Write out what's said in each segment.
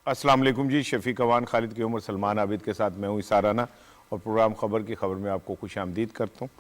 अस्सलाम वालेकुम जी। शफीक अवान, खालिद की उमर, सलमान आबिद के साथ मैं हूँ इसाराना और प्रोग्राम ख़बर की खबर में आपको खुश आमदीद करता हूँ।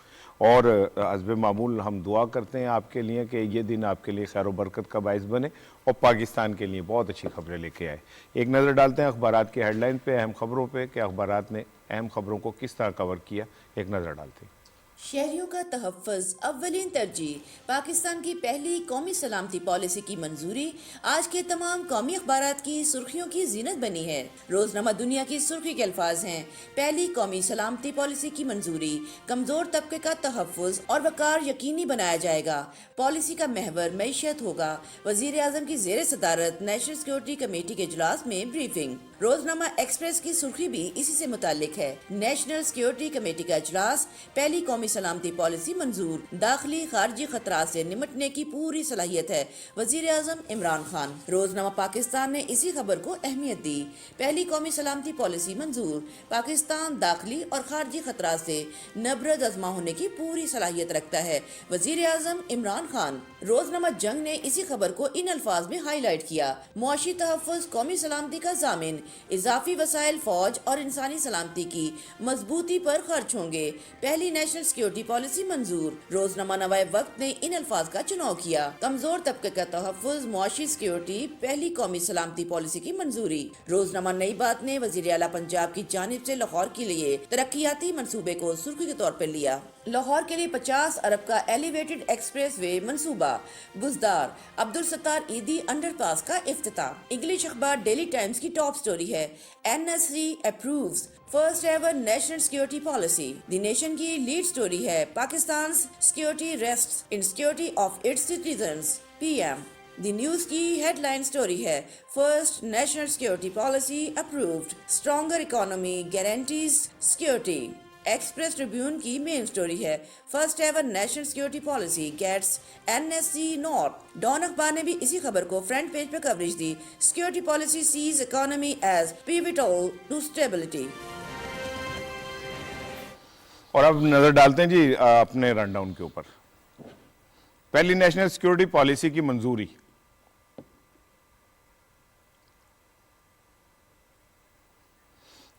और हस्ब मामूल हम दुआ करते हैं आपके लिए कि ये दिन आपके लिए खैर बरकत का बायस बने और पाकिस्तान के लिए बहुत अच्छी खबरें लेके आए। एक नज़र डालते हैं अखबारात की हेडलाइन पे, अहम खबरों पे कि अखबारात ने अहम खबरों को किस तरह कवर किया। एक नज़र डालते हैं। शहरियों का तहफ़्फ़ुज़ अव्वलीन तरजीह। पाकिस्तान की पहली कौमी सलामती पॉलिसी की मंजूरी आज के तमाम कौमी अखबारात की सुर्खियों की जीनत बनी है। रोजनामा दुनिया की सुर्खी के अल्फाज हैं, पहली कौमी सलामती पॉलिसी की मंजूरी, कमजोर तबके का तहफ़्फ़ुज़ और वकार यकीनी बनाया जाएगा। पॉलिसी का महवर मईशत होगा। वज़ीर आज़म की ज़ेर सदारत नेशनल सिक्योरिटी कमेटी के इजलास में ब्रीफिंग। रोजनामा एक्सप्रेस की सुर्खी भी इसी से मुताल्लिक है। नेशनल सिक्योरिटी कमेटी का इजलास, पहली कौमी सलामती पॉलिसी मंजूर, दाखिली खारजी खतरात से निमटने की पूरी सलाहियत है, वजीर आजम इमरान खान। रोजनामा पाकिस्तान ने इसी खबर को अहमियत दी। पहली कौमी सलामती पॉलिसी मंजूर, पाकिस्तान दाखिली और खारजी खतरात से नबरद अजमा होने की पूरी सलाहियत रखता है, वजीर आजम इमरान खान। रोजनामा जंग ने इसी खबर को इन अल्फाज में हाईलाइट किया। मुआशी तहफ़्फ़ुज़ कौमी सलामती का जामिन, इजाफी वसाइल फौज और इंसानी सलामती की मजबूती पर खर्च होंगे, पहली नेशनल सिक्योरिटी पॉलिसी मंजूर। रोजनामा नवाए वक्त ने इन अल्फाज का चुनाव किया। कमजोर तबके का तहफ़्फ़ुज़, मुआशी सिक्योरिटी, पहली कौमी सलामती पॉलिसी की मंजूरी। रोजनामा नई बात ने वज़ीर आला पंजाब की जानिब से लाहौर के लिए तरक्याती मंसूबे को सुर्खी के तौर पर लिया। लाहौर के लिए 50 अरब का एलिवेटेड एक्सप्रेस वे मंसूबा, गुजदार, अब्दुल सत्तार ईदी अंडरपास का इफ्तिताह। इंग्लिश अखबार डेली टाइम्स की टॉप स्टोरी है, NSC approves first ever national security policy. The Nation की लीड स्टोरी है, Pakistan security rests in security of its citizens, PM। The News की हेडलाइन स्टोरी है, first national security policy approved, stronger economy guarantees security. Express Tribune की main story है, first ever national security policy gets NSC note. Dawn अखबार ने भी इसी खबर को फ्रंट पेज पर कवरेज दी। Security policy sees economy as pivotal to stability. और अब नजर डालते हैं जी अपने रनडाउन के ऊपर। पहली नेशनल सिक्योरिटी पॉलिसी की मंजूरी।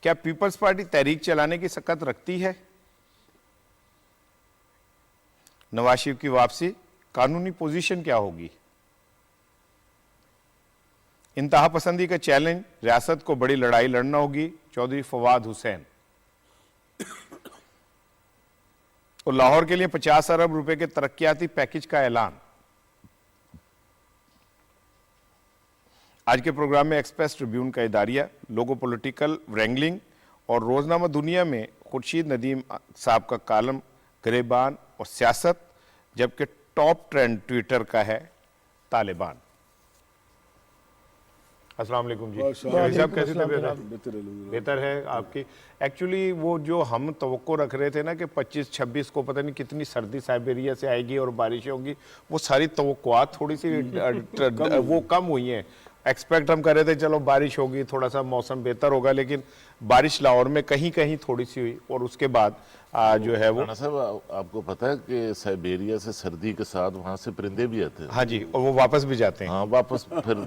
क्या पीपल्स पार्टी तहरीक चलाने की सकत रखती है? नवाज शरीफ की वापसी, कानूनी पोजीशन क्या होगी? इंतहा पसंदी का चैलेंज, रियासत को बड़ी लड़ाई लड़ना होगी, चौधरी फवाद हुसैन। और लाहौर के लिए 50 अरब रुपए के तरक्याती पैकेज का ऐलान। आज के प्रोग्राम में एक्सप्रेस ट्रिब्यून का इदारिया, लोगो पॉलिटिकल व्रेंगलिंग और रोजनामा दुनिया में खुर्शीद नदीम साहब का कालम, गिरेबान और सियासत, जबकि टॉप ट्रेंड ट्विटर का है तालिबान। अस्सलाम वालेकुम जी। साहब कैसी तबीयत है? बेहतर है आपकी। एक्चुअली वो जो हम तवक्को रख रहे थे ना कि 25-26 को पता नहीं कितनी सर्दी साइबेरिया से आएगी और बारिशें होंगी, वो सारी तवक्कुआत थोड़ी सी वो कम हुई हैं। एक्सपेक्ट हम कर रहे थे चलो बारिश होगी, थोड़ा सा मौसम बेहतर होगा, लेकिन बारिश लाहौर में कहीं कहीं थोड़ी सी हुई और उसके बाद जो है वो साहब आपको पता है कि साइबेरिया से सर्दी के साथ वहाँ से परिंदे भी आते हैं। हाँ जी, और वो वापस भी जाते हैं। हाँ, वापस फिर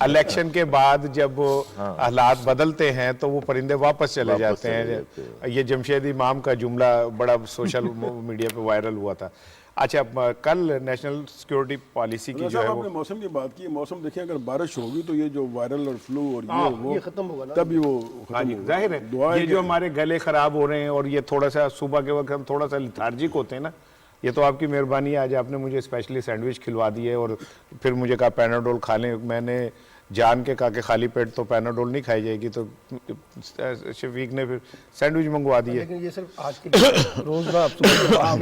इलेक्शन के बाद जब हालात बदलते हैं तो वो परिंदे वापस चले जाते हैं। ये जमशेद इमाम का जुमला बड़ा सोशल मीडिया पे वायरल हुआ था। अच्छा, कल नेशनल सिक्योरिटी पॉलिसी की जो है आपने मौसम की बात की, मौसम देखिए अगर बारिश होगी तो ये जो वायरल और फ्लू और ये खत्म होगा ना, तभी वो जाहिर है ये जो हमारे गले खराब हो रहे हैं और ये थोड़ा सा सुबह के वक्त हम थोड़ा सा लिथार्जिक होते हैं ना, ये तो आपकी मेहरबानी है। आज आपने मुझे स्पेशली सैंडविच खिलवा दी है और फिर मुझे कहा पैनाडोल खा लें। मैंने जान के कहा कि खाली पेट तो पैनाडोल नहीं खाई जाएगी, तो शफीक ने फिर सैंडविच मंगवा दिए। लेकिन ये सिर्फ आज के रोज ना,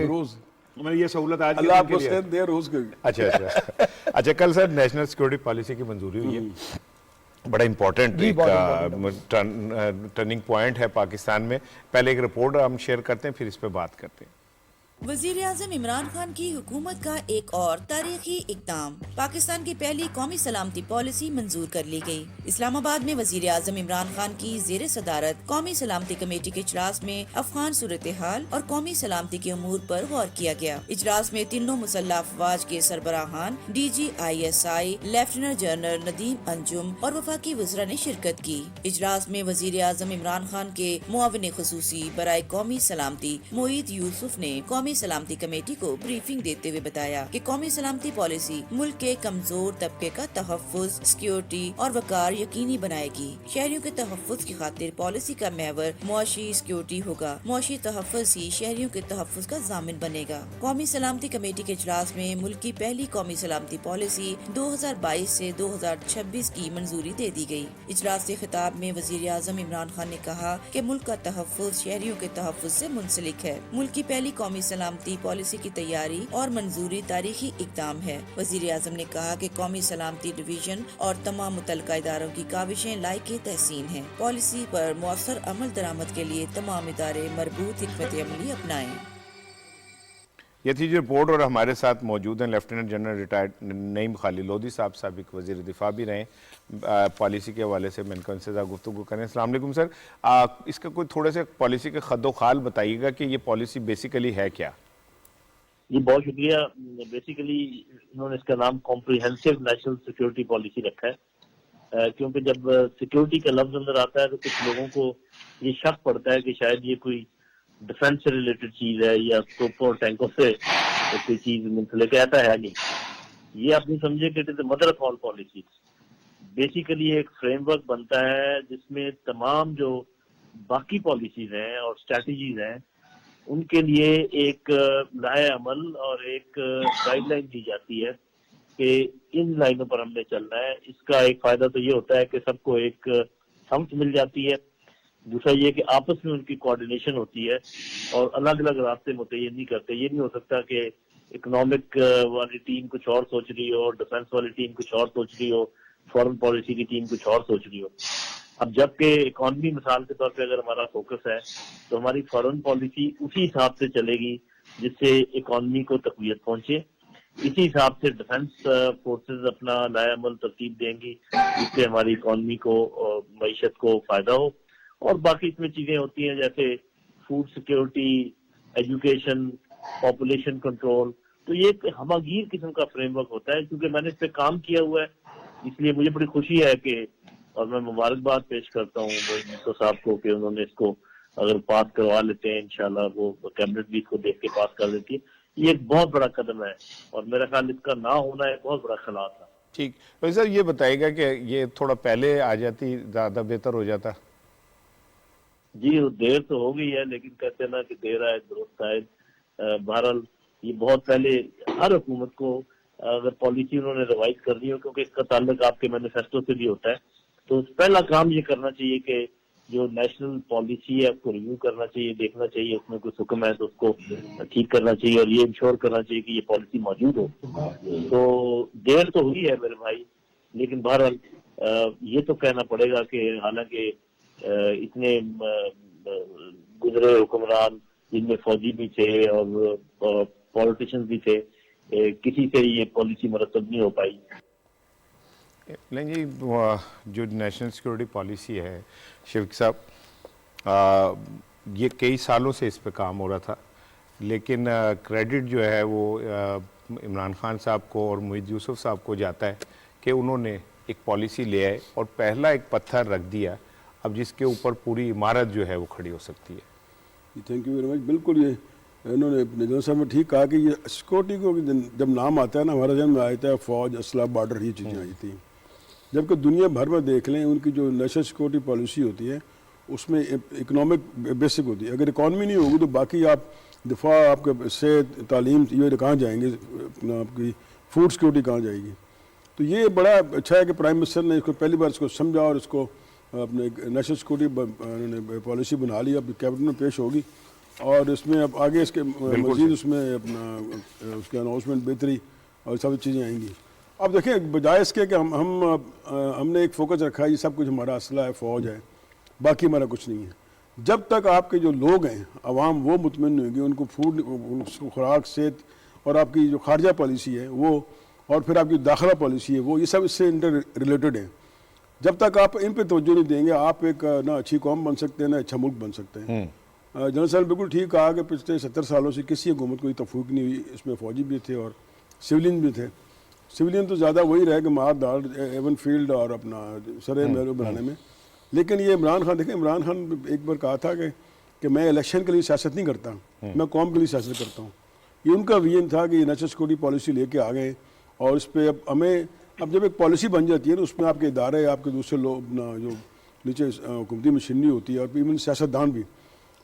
रोज मैं ये सहूलत आज अल्लाह आपको सेहत दे रोज के। अच्छा, कल सर नेशनल सिक्योरिटी पॉलिसी की मंजूरी हुई है। बड़ा इंपॉर्टेंट टर्निंग पॉइंट है पाकिस्तान में। पहले एक रिपोर्ट हम शेयर करते हैं, फिर इस पे बात करते हैं। वजीर आजम इमरान खान की हुकूमत का एक और तारीखी इक़दाम, पाकिस्तान की पहली कौमी सलामती पॉलिसी मंजूर कर ली गई। इस्लामाबाद में वजीर आजम इमरान खान की ज़ेर सदारत कौमी सलामती कमेटी के इजलास में अफगान सूरत हाल और कौमी सलामती के अमूर पर गौर किया गया। इजलास में तीनों मुसल्लह अफवाज के सरबराहान DGISI, lieutenant general Nadeem Anjum और वफाकी वज़रा ने शिरकत की। इजलास में वजीर आजम इमरान खान के मुआविन खुसूसी बराए कौमी सलामती मोईद यूसुफ ने कौमी सलामती कमेटी को ब्रीफिंग देते हुए बताया कि कौमी सलामती पॉलिसी मुल्क के कमजोर तबके का तहफ़्फ़ुज़, सिक्योरिटी और वक़ार यकीनी बनाएगी। शहरियों के तहफ़्फ़ुज़ की खातिर पॉलिसी का महवर मुआशी सिक्योरिटी होगा। मुआशी तहफ़्फ़ुज़ ही शहरियों के तहफ़्फ़ुज़ का ज़ामिन बनेगा। कौमी सलामती कमेटी के इजलास में मुल्क की पहली कौमी सलामती पॉलिसी 2022 से 2026 की मंजूरी दे दी गई। इजलास से खिताब में वजीर आजम इमरान खान ने कहा कि मुल्क का तहफ़्फ़ुज़ शहरियों के तहफ़्फ़ुज़ से मुंसलिक है। मुल्क की पहली कौमी सलामती पॉलिसी की तैयारी और मंजूरी तारीखी इक़दाम है। वज़ीर आज़म ने कहा कि कौमी सलामती डिवीजन और तमाम मुतल्लिका इदारों की काविशें लायक तहसीन हैं। पॉलिसी पर मौसर अमल दरामद के लिए तमाम इदारे मरबूत हिकमत अमली अपनाएं। ये थी जो रिपोर्ट, और हमारे साथ मौजूद हैं lieutenant general retired Naeem Khalid Lodhi साहब, साबिक वज़ीर दिफा भी रहे। पॉलिसी के हवाले से मैंने उनसे गुफ्तगू करें। अस्सलाम वालेकुम सर, इसका कोई थोड़े से पॉलिसी के खद्दो-खाल बताइएगा कि ये पॉलिसी बेसिकली है क्या? जी बहुत शुक्रिया। बेसिकली इन्होंने इसका नाम कॉम्प्रिहेंसिव नेशनल सिक्योरिटी पॉलिसी रखा है, क्योंकि जब सिक्योरिटी का लफ्ज अंदर आता है तो कुछ लोगों को ये शक पड़ता है कि शायद ये कोई डिफेंस से रिलेटेड चीज है या तोपों और टैंकों से कोई चीज मुंसलिक है। ऐसा है नहीं। ये आप नहीं समझे कि it is the mother of all policies. Basically एक फ्रेमवर्क बनता है जिसमें तमाम जो बाकी पॉलिसीज हैं और स्ट्रैटेजीज हैं उनके लिए एक लाए अमल और एक गाइडलाइन दी जाती है कि इन लाइनों पर हमने चलना है। इसका एक फायदा तो ये होता है कि सबको एक समझ मिल जाती है। दूसरा ये कि आपस में उनकी कोऑर्डिनेशन होती है और अलग अलग रास्ते मुतय्यन नहीं करते। ये नहीं हो सकता कि इकोनॉमिक वाली टीम कुछ और सोच रही हो, डिफेंस वाली टीम कुछ और सोच रही हो, फॉरेन पॉलिसी की टीम कुछ और सोच रही हो। अब जबकि इकॉनमी मिसाल के तौर पे अगर हमारा फोकस है तो हमारी फॉरेन पॉलिसी उसी हिसाब से चलेगी जिससे इकॉनमी को तक़वियत पहुंचे। इसी हिसाब से डिफेंस फोर्सेस अपना लाएअमल तरतीब देंगी जिससे हमारी इकॉनमी को मईशत को फायदा हो। और बाकी इसमें चीजें होती हैं जैसे food security, education, population control. तो ये एक हमागीर किस्म का फ्रेमवर्क होता है। क्योंकि मैंने इस पे काम किया हुआ है इसलिए मुझे बड़ी खुशी है कि, और मैं मुबारकबाद पेश करता हूँ मोईद साहब को कि उन्होंने इसको अगर पास करवा लेते हैं इंशाल्लाह वो कैबिनेट भी इसको देख के पास कर देती है। ये एक बहुत बड़ा कदम है और मेरा ख्याल इसका ना होना एक बहुत बड़ा खिला था। ठीक, तो सर ये बताइएगा कि ये थोड़ा पहले आ जाती ज़्यादा बेहतर हो जाता? जी देर तो हो गई है लेकिन कहते हैं ना कि देर आए दुरुस्त आए। बहरहाल ये बहुत पहले हर हुकूमत को अगर पॉलिसी उन्होंने रिवाइज करनी हो, क्योंकि इसका ताल्लुक आपके मैनिफेस्टो से भी होता है, तो पहला काम ये करना चाहिए कि जो नेशनल पॉलिसी है उसको रिव्यू करना चाहिए, देखना चाहिए उसमें कुछ हुक्म है तो उसको ठीक करना चाहिए और ये इंश्योर करना चाहिए कि ये पॉलिसी मौजूद हो। तो देर तो हुई है मेरे भाई, लेकिन बहरहाल ये तो कहना पड़ेगा कि हालांकि इतने गुजरे हुक्मरान जिनमें फौजी भी थे और पॉलिटिशियंस भी थे, किसी से ये पॉलिसी मरतब नहीं हो पाई। नहीं जी, जो नेशनल सिक्योरिटी पॉलिसी है शिवक साहब, ये कई सालों से इस पे काम हो रहा था, लेकिन क्रेडिट जो है वो इमरान खान साहब को और मोईद यूसुफ साहब को जाता है कि उन्होंने एक पॉलिसी ले आए और पहला एक पत्थर रख दिया, अब जिसके ऊपर पूरी इमारत जो है वो खड़ी हो सकती है। Thank you very much. बिल्कुल ये इन्होंने जनरल साहब ने ठीक कहा कि ये सिक्योरिटी को जब नाम आता है ना, हमारा जन्म में आता है फौज, असला, बॉर्डर, ये चीज़ें आई थी। जबकि दुनिया भर में देख लें उनकी जो नेशनल सिक्योरिटी पॉलिसी होती है उसमें इकोनॉमिक बेसिक होती है। अगर इकॉनमी नहीं होगी तो बाकी आप दिफा, आपके सेहत, तालीम, ये कहाँ जाएंगे, आपकी फूड सिक्योरिटी कहाँ जाएगी। तो ये बड़ा अच्छा है कि प्राइम मिनिस्टर ने इसको पहली बार इसको समझा और इसको अपने नेशनल सिक्योरिटी पॉलिसी बना ली। अब कैबिनेट में पेश होगी और इसमें अब आगे इसके मजीद उसमें अपना उसके अनाउंसमेंट बेहतरी और सब चीज़ें आएंगी। अब देखें, बजाय इसके कि हमने एक फोकस रखा है ये सब कुछ हमारा असला है, फ़ौज है, बाकी हमारा कुछ नहीं है। जब तक आपके जो लोग हैं अवाम वो मुतमईन नहीं होगी, उनको फूड, उनको खुराक, सेहत और आपकी जो खारजा पॉलिसी है वो, और फिर आपकी दाखिला पॉलिसी है वो, ये सब इससे इंटर रिलेटेड है। जब तक आप इन पे तवज्जो नहीं देंगे, आप एक ना अच्छी कौम बन सकते हैं ना अच्छा मुल्क बन सकते हैं। जनरल साहब बिल्कुल ठीक कहा कि पिछले 70 सालों से किसी हुकूमत को तफूक नहीं हुई, इसमें फ़ौजी भी थे और सिविलियन भी थे। सिविलियन तो ज़्यादा वही रहे कि मार दार एवन फील्ड और अपना सरे महल बनाने में। लेकिन ये इमरान खान, देखें इमरान खान एक बार कहा था कि मैं इलेक्शन के लिए सियासत नहीं करता, मैं कौम के लिए सियासत करता हूँ। ये उनका विजन था कि ये नेशनल सिक्योरिटी पॉलिसी लेके आ गए, और इस पर अब हमें, अब जब एक पॉलिसी बन जाती है ना, उसमें आपके इदारे, आपके दूसरे लोग ना, जो नीचे हुकूमती मशीनरी होती है और इवन सियासतदान भी,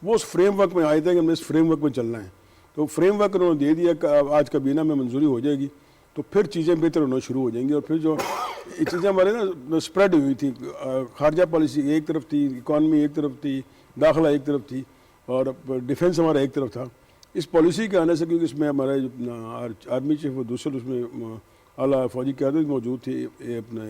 वो उस फ्रेमवर्क में आए थे कि हमें इस फ्रेमवर्क में चलना है। तो फ्रेमवर्क उन्होंने दे दिया कि आज काबीना में मंजूरी हो जाएगी तो फिर चीज़ें बेहतर होना शुरू हो जाएंगी। और फिर जो ये चीज़ें हमारे ना स्प्रेड हुई थी, खारजा पॉलिसी एक तरफ थी, इकॉनमी एक तरफ थी, दाखिला एक तरफ थी, और डिफेंस हमारा एक तरफ था। इस पॉलिसी के आने से, क्योंकि इसमें हमारे आर्मी चीफ और दूसरे उसमें आला फौजी क़यादत मौजूद थी, अपने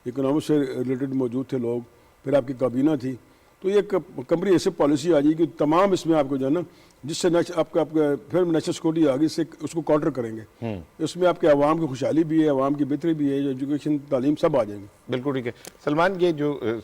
इकोनॉमिक्स से रिलेटेड मौजूद थे लोग, फिर आपकी काबीना थी, तो ये कम्प्रिहेंसिव पॉलिसी आ जाएगी तमाम, इसमें आपको जो है ना, जिससे आपका फिर नेशनल सिक्योरिटी आ गई, इससे उसको काउंटर करेंगे। इसमें आपके आवाम की खुशहाली भी है, आवाम की बेहतरी भी है, एजुकेशन, तालीम सब आ जाएंगे। बिल्कुल ठीक है। सलमान, ये जो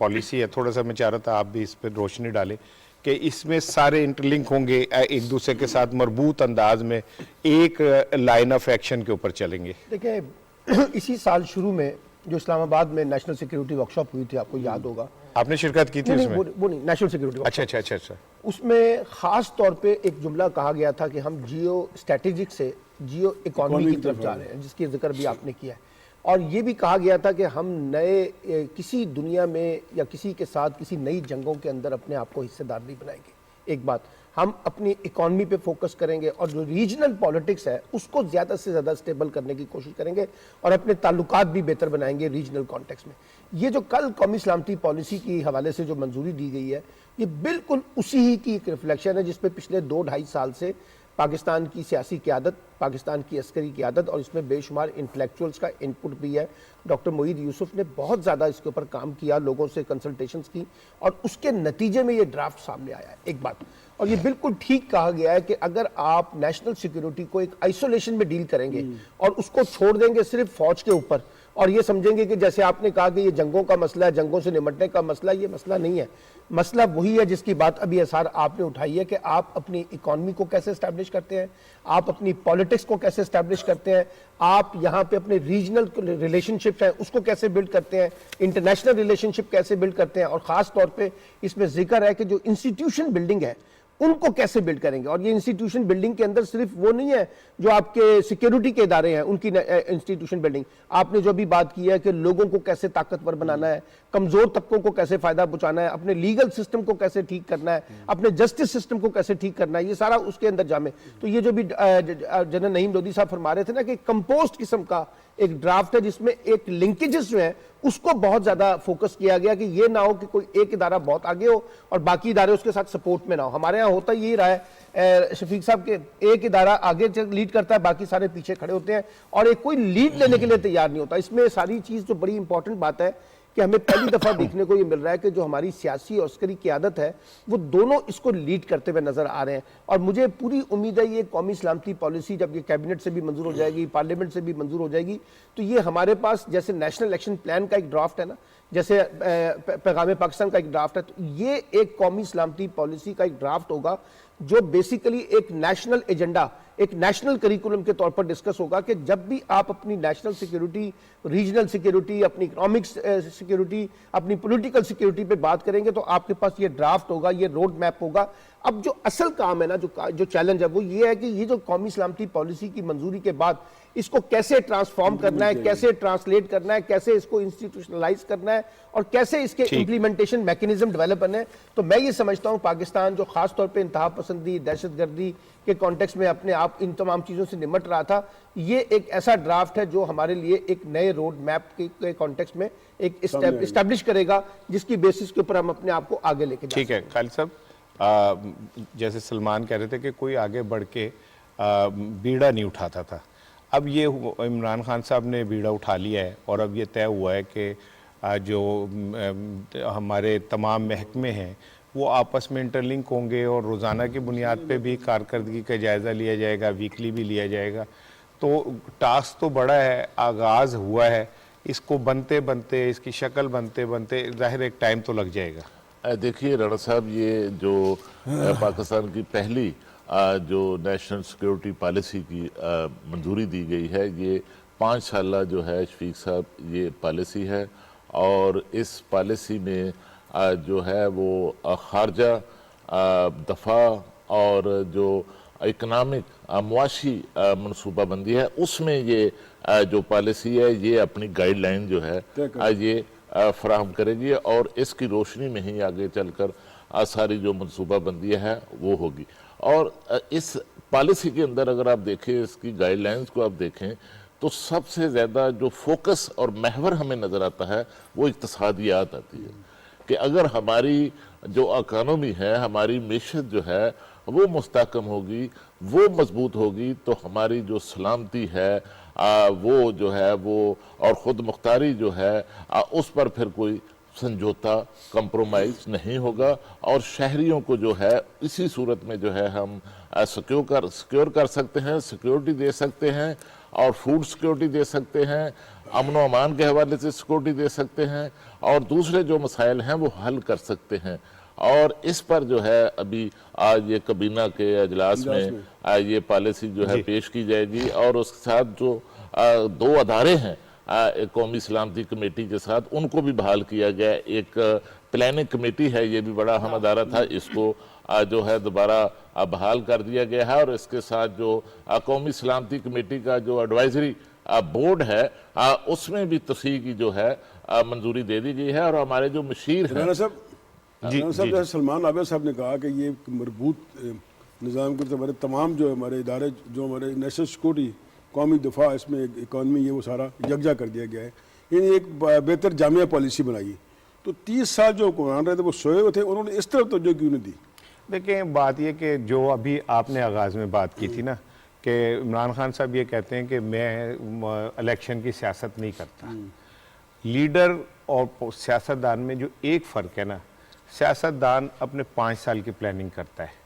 पॉलिसी है, थोड़ा सा मैं चाह रहा था आप भी इस पर रोशनी डालें कि इसमें सारे इंटरलिंक होंगे, एक दूसरे के साथ मरबूत अंदाज में एक लाइन ऑफ एक्शन के ऊपर चलेंगे। देखिए इसी साल शुरू में जो इस्लामाबाद में नेशनल सिक्योरिटी वर्कशॉप हुई थी, आपको याद होगा, आपने शिरकत की थी नहीं, उसमें? वो नहीं, नेशनल सिक्योरिटी। अच्छा। उसमें खास तौर पे एक जुमला कहा गया था कि हम जियो स्ट्रेटेजिक से जियो इकोनॉमी की तरफ जा रहे हैं, जिसकी जिक्र भी आपने किया है। और ये भी कहा गया था कि हम नए किसी दुनिया में या किसी के साथ किसी नई जंगों के अंदर अपने आप को हिस्सेदार नहीं बनाएंगे। एक बात, हम अपनी इकॉनमी पे फोकस करेंगे और जो रीजनल पॉलिटिक्स है उसको ज़्यादा से ज़्यादा स्टेबल करने की कोशिश करेंगे और अपने ताल्लुकात भी बेहतर बनाएंगे रीजनल कॉन्टेक्स्ट में। ये जो कल कौमी सलामती पॉलिसी की हवाले से जो मंजूरी दी गई है, ये बिल्कुल उसी ही की एक रिफ्लेक्शन है जिसपे पिछले 2-2.5 साल से पाकिस्तान की सियासी क़यादत, पाकिस्तान की अस्करी क़यादत और इसमें बेशुमार इंटेलेक्चुअल्स का इनपुट भी है। डॉक्टर मोईद यूसुफ ने बहुत ज़्यादा इसके ऊपर काम किया, लोगों से कंसल्टेशंस की और उसके नतीजे में ये ड्राफ्ट सामने आया है। एक बात, और ये बिल्कुल ठीक कहा गया है कि अगर आप नेशनल सिक्योरिटी को एक आइसोलेशन में डील करेंगे और उसको छोड़ देंगे सिर्फ फौज के ऊपर और ये समझेंगे कि जैसे आपने कहा कि ये जंगों का मसला है, जंगों से निपटने का मसला, ये मसला नहीं है। मसला वही है जिसकी बात अभी असार आपने उठाई है कि आप अपनी इकॉनमी को कैसे एस्टैब्लिश करते हैं, आप अपनी पॉलिटिक्स को कैसे एस्टैब्लिश करते हैं, आप यहाँ पे अपने रीजनल रिलेशनशिप हैं उसको कैसे बिल्ड करते हैं, इंटरनेशनल रिलेशनशिप कैसे बिल्ड करते हैं, और ख़ास तौर पे इसमें जिक्र है कि जो इंस्टीट्यूशन बिल्डिंग है उनको कैसे बिल्ड करेंगे। और ये इंस्टीट्यूशन बिल्डिंग के अंदर सिर्फ वो नहीं है जो आपके सिक्योरिटी के इदारे हैं उनकी इंस्टीट्यूशन बिल्डिंग, आपने जो भी बात की है कि लोगों को कैसे ताकतवर बनाना है, कमजोर तबकों को कैसे फायदा पहुंचाना है, अपने लीगल सिस्टम को कैसे ठीक करना है, अपने जस्टिस सिस्टम को कैसे ठीक करना है, ये सारा उसके अंदर जामे। तो ये जो भी जनरल नईम लोधी साहब फरमा रहे थे ना कि कंपोस्ट किस्म का एक ड्राफ्ट है जिसमें एक लिंकेजेस जो है उसको बहुत ज्यादा फोकस किया गया कि ये ना हो कि कोई एक इदारा बहुत आगे हो और बाकी इदारे उसके साथ सपोर्ट में ना हो। हमारे यहाँ होता यही रहा है शफीक साहब के, एक इदारा आगे लीड करता है, बाकी सारे पीछे खड़े होते हैं और एक कोई लीड लेने के लिए तैयार नहीं होता। इसमें सारी चीज जो बड़ी इंपॉर्टेंट बात है कि हमें पहली दफा देखने को ये मिल रहा है कि जो हमारी सियासी और अस्करी क़यादत है वो दोनों इसको लीड करते हुए नजर आ रहे हैं। और मुझे पूरी उम्मीद है ये कौमी सलामती पॉलिसी जब ये कैबिनेट से भी मंजूर हो जाएगी, पार्लियामेंट से भी मंजूर हो जाएगी, तो ये हमारे पास जैसे नेशनल एक्शन प्लान का एक ड्राफ्ट है ना, जैसे पैगाम पाकिस्तान का एक ड्राफ्ट है, तो ये एक कौमी सलामती पॉलिसी का एक ड्राफ्ट होगा जो बेसिकली एक नेशनल एजेंडा, एक नेशनल करिकुलम के तौर पर डिस्कस होगा कि जब भी आप अपनी नेशनल सिक्योरिटी, रीजनल सिक्योरिटी, अपनी इकोनॉमिक सिक्योरिटी, अपनी पॉलिटिकल सिक्योरिटी पे बात करेंगे तो आपके पास ये ड्राफ्ट होगा, ये रोड मैप होगा। अब जो असल काम है ना, जो चैलेंज है वो ये है कि ये जो कौमी सलामती पॉलिसी की मंजूरी के बाद इसको कैसे ट्रांसफॉर्म करना है, कैसे ट्रांसलेट करना है, कैसे इसको इंस्टीट्यूशनलाइज करना है और कैसे इसके इंप्लीमेंटेशन मैकेनिज्म डेवलप करना है। तो मैं ये समझता हूं पाकिस्तान जो खास तौर पे इंतहा पसंदी, दहशतगर्दी के कॉन्टेक्स्ट में अपने आप इन तमाम चीजों से निमट रहा था, ये एक ऐसा ड्राफ्ट है जो हमारे लिए एक नए रोड मैप के कॉन्टेक्स्ट में एक इस्टेब्लिश करेगा जिसकी बेसिस के ऊपर हम अपने आप को आगे लेके ठीक है। खालिद साहब, जैसे सलमान कह रहे थे कि कोई आगे बढ़ के बीड़ा नहीं उठाता था, अब ये इमरान खान साहब ने बीड़ा उठा लिया है और अब ये तय हुआ है कि जो हमारे तमाम महकमे हैं वो आपस में इंटरलिंक होंगे और रोज़ाना की बुनियाद पे भी कारकर्दगी का जायज़ा लिया जाएगा, वीकली भी लिया जाएगा। तो टास्क तो बड़ा है, आगाज़ हुआ है, इसको बनते बनते, इसकी शक्ल बनते बनते ज़ाहिर एक टाइम तो लग जाएगा। देखिए राणा साहब, ये जो पाकिस्तान की पहली जो नेशनल सिक्योरिटी पॉलिसी की मंजूरी दी गई है, ये 5 साल जो है शफीक साहब ये पॉलिसी है। और इस पॉलिसी में जो है वो खारजा, दफा और जो इकनॉमिक मुआशी मनसूबाबंदी है, उसमें ये जो पॉलिसी है ये अपनी गाइडलाइन जो है ये फराहम करेगी और इसकी रोशनी में ही आगे चलकर सारी जो मनसूबाबंदी है वो होगी। और इस पॉलिसी के अंदर अगर आप देखें, इसकी गाइडलाइंस को आप देखें, तो सबसे ज़्यादा जो फोकस और महवर हमें नज़र आता है वो इक्तिसादियात आती है कि अगर हमारी जो इकानमी है, हमारी मैशत जो है वो मुस्तहकम होगी, वो मजबूत होगी, तो हमारी जो सलामती है वो जो है वो और ख़ुद मुख्तारी जो है उस पर फिर कोई समझौता, कंप्रोमाइज़ नहीं होगा। और शहरियों को जो है इसी सूरत में जो है हम सिक्योर कर सकते हैं, सिक्योरिटी दे सकते हैं और फूड सिक्योरिटी दे सकते हैं, अमन व अमान के हवाले से सिक्योरिटी दे सकते हैं और दूसरे जो मसाइल हैं वो हल कर सकते हैं। और इस पर जो है अभी आज ये कबीना के अजलास में ये पॉलिसी जो है पेश की जाएगी और उसके साथ जो 2 अदारे हैं कौमी सलामती कमेटी के साथ, उनको भी बहाल किया गया। एक प्लानिंग कमेटी है, ये भी बड़ा अहम अदारा था, इसको जो है दोबारा बहाल कर दिया गया है। और इसके साथ जो कौमी सलामती कमेटी का जो एडवाइजरी बोर्ड है उसमें भी तस्हीह की जो है मंजूरी दे दी गई है। और हमारे जो मशीर हैं राणा साहब, जैसे सलमान आबिद साहब ने कहा कि ये मजबूत निज़ाम के हमारे तमाम जो हमारे इदारे, जो हमारे नेशनल सिक्योरिटी, कौमी दफा, इसमें इकॉनमी, ये वो सारा यकजा कर दिया गया है। यानी एक बेहतर जामिया पॉलिसी बनाई। तो 30 साल जो हुक्मरान रहे थे वो सोए हुए थे, उन्होंने इस तरफ तवज्जो क्यों नहीं दी? देखें, बात ये कि जो अभी आपने आगाज़ में बात की थी ना कि इमरान खान साहब ये कहते हैं कि मैं इलेक्शन की सियासत नहीं करता। लीडर और सियासतदान में जो एक फ़र्क है ना, सियासतदान अपने 5 साल की प्लानिंग करता है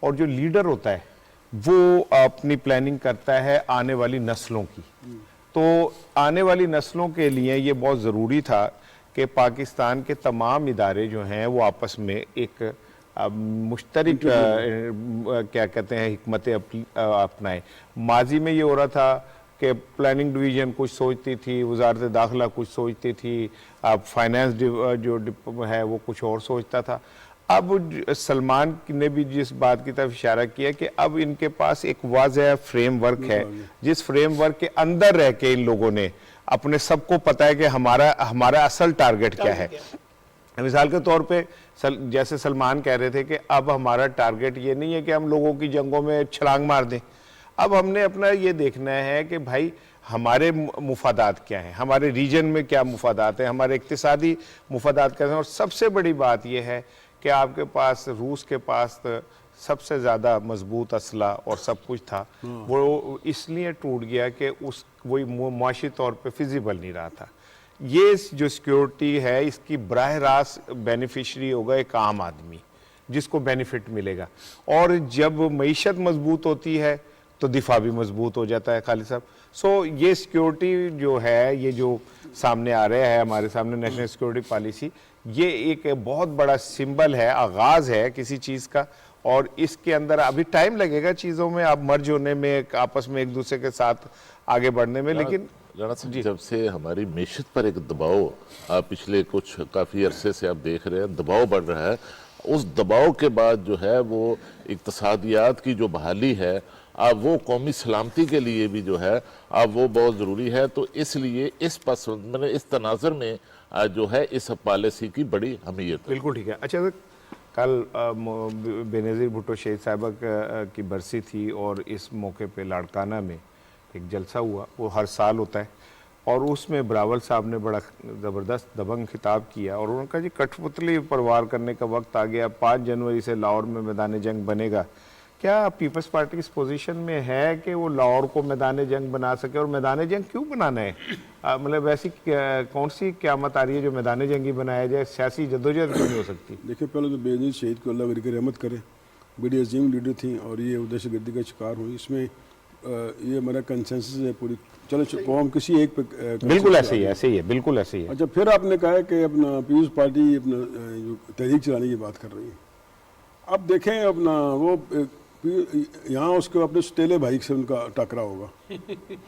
और जो लीडर होता है वो अपनी प्लानिंग करता है आने वाली नस्लों की। तो आने वाली नस्लों के लिए ये बहुत ज़रूरी था कि पाकिस्तान के तमाम इदारे जो हैं वो आपस में एक मुश्तरक क्या कहते हैं हिकमत अपनाएं। माजी में ये हो रहा था कि प्लानिंग डिवीज़न कुछ सोचती थी, वजारत दाखिला कुछ सोचती थी, अब फाइनेंस जो है वो कुछ और सोचता था। अब सलमान ने भी जिस बात की तरफ इशारा किया कि अब इनके पास एक वाज़ेह फ्रेमवर्क है, जिस फ्रेमवर्क के अंदर रह के इन लोगों ने अपने सबको पता है कि हमारा असल टारगेट क्या है। मिसाल के तौर पे जैसे सलमान कह रहे थे कि अब हमारा टारगेट ये नहीं है कि हम लोगों की जंगों में छलांग मार दें, अब हमने अपना ये देखना है कि भाई हमारे मुफादात क्या हैं, हमारे रीजन में क्या मुफादात हैं, हमारे इक्तिसादी मुफादात क्या हैं। और सबसे बड़ी बात यह है कि आपके पास रूस के पास सबसे ज़्यादा मजबूत असला और सब कुछ था, वो इसलिए टूट गया कि वही मुआशी तौर पे फिजिबल नहीं रहा था। ये जो सिक्योरिटी है इसकी बराह रास्त बेनिफिशरी होगा एक आम आदमी जिसको बेनिफिट मिलेगा। और जब मईशत मजबूत होती है तो दिफा भी मजबूत हो जाता है खालिद साहब। सो ये सिक्योरिटी जो है, ये जो सामने आ रहा है हमारे सामने नेशनल सिक्योरिटी पॉलिसी, ये एक बहुत बड़ा सिंबल है, आगाज़ है किसी चीज़ का। और इसके अंदर अभी टाइम लगेगा चीज़ों में आप मर्ज होने में, आपस में एक दूसरे के साथ आगे बढ़ने में। लेकिन जब से हमारी मैशत पर एक दबाव पिछले कुछ काफ़ी अरसे से आप देख रहे हैं, दबाव बढ़ रहा है, उस दबाव के बाद जो है वो इक्तिसादियात की जो बहाली है वो कौमी सलामती के लिए भी जो है वो बहुत ज़रूरी है। तो इसलिए इस मैंने इस तनाज़र में जो है इस पॉलिसी की बड़ी अहमियत है। बिल्कुल ठीक है। अच्छा, कल बेनज़ीर भुट्टो शहीद साहिबा की बरसी थी और इस मौके पे लाड़काना में एक जलसा हुआ, वो हर साल होता है, और उसमें बिलावल साहब ने बड़ा ज़बरदस्त दबंग खिताब किया और उन्होंने कहा जी कठपुतली परवार करने का वक्त आ गया, 5 जनवरी से लाहौर में मैदान जंग बनेगा, क्या पीपल्स पार्टी इस पोजीशन में है कि वो लाहौर को मैदान जंग बना सके, और मैदान जंग क्यों बनाना है? मतलब ऐसी कौन सी क़यामत आ रही है जो मैदान जंग ही बनाया जाए, सियासी जद्दोजहद क्यों नहीं हो सकती? देखिए, पहले तो बेनजीर शहीद को अल्लाह की रहमत करे, बड़ी अजीम लीडर थी और ये दहशतगर्दी का शिकार हुई। इसमें ये हमारा कंसेंसस है पूरी, चलो कौम किसी एक पे बिल्कुल ऐसे ही है, ऐसे ही है, बिल्कुल ऐसे ही है। अच्छा, फिर आपने कहा कि अपना पीपल्स पार्टी अपना जो तहरीक चलाने की बात कर रही है। अब देखें अपना वो यहाँ उसको अपने सतीले भाई से उनका टकरा होगा,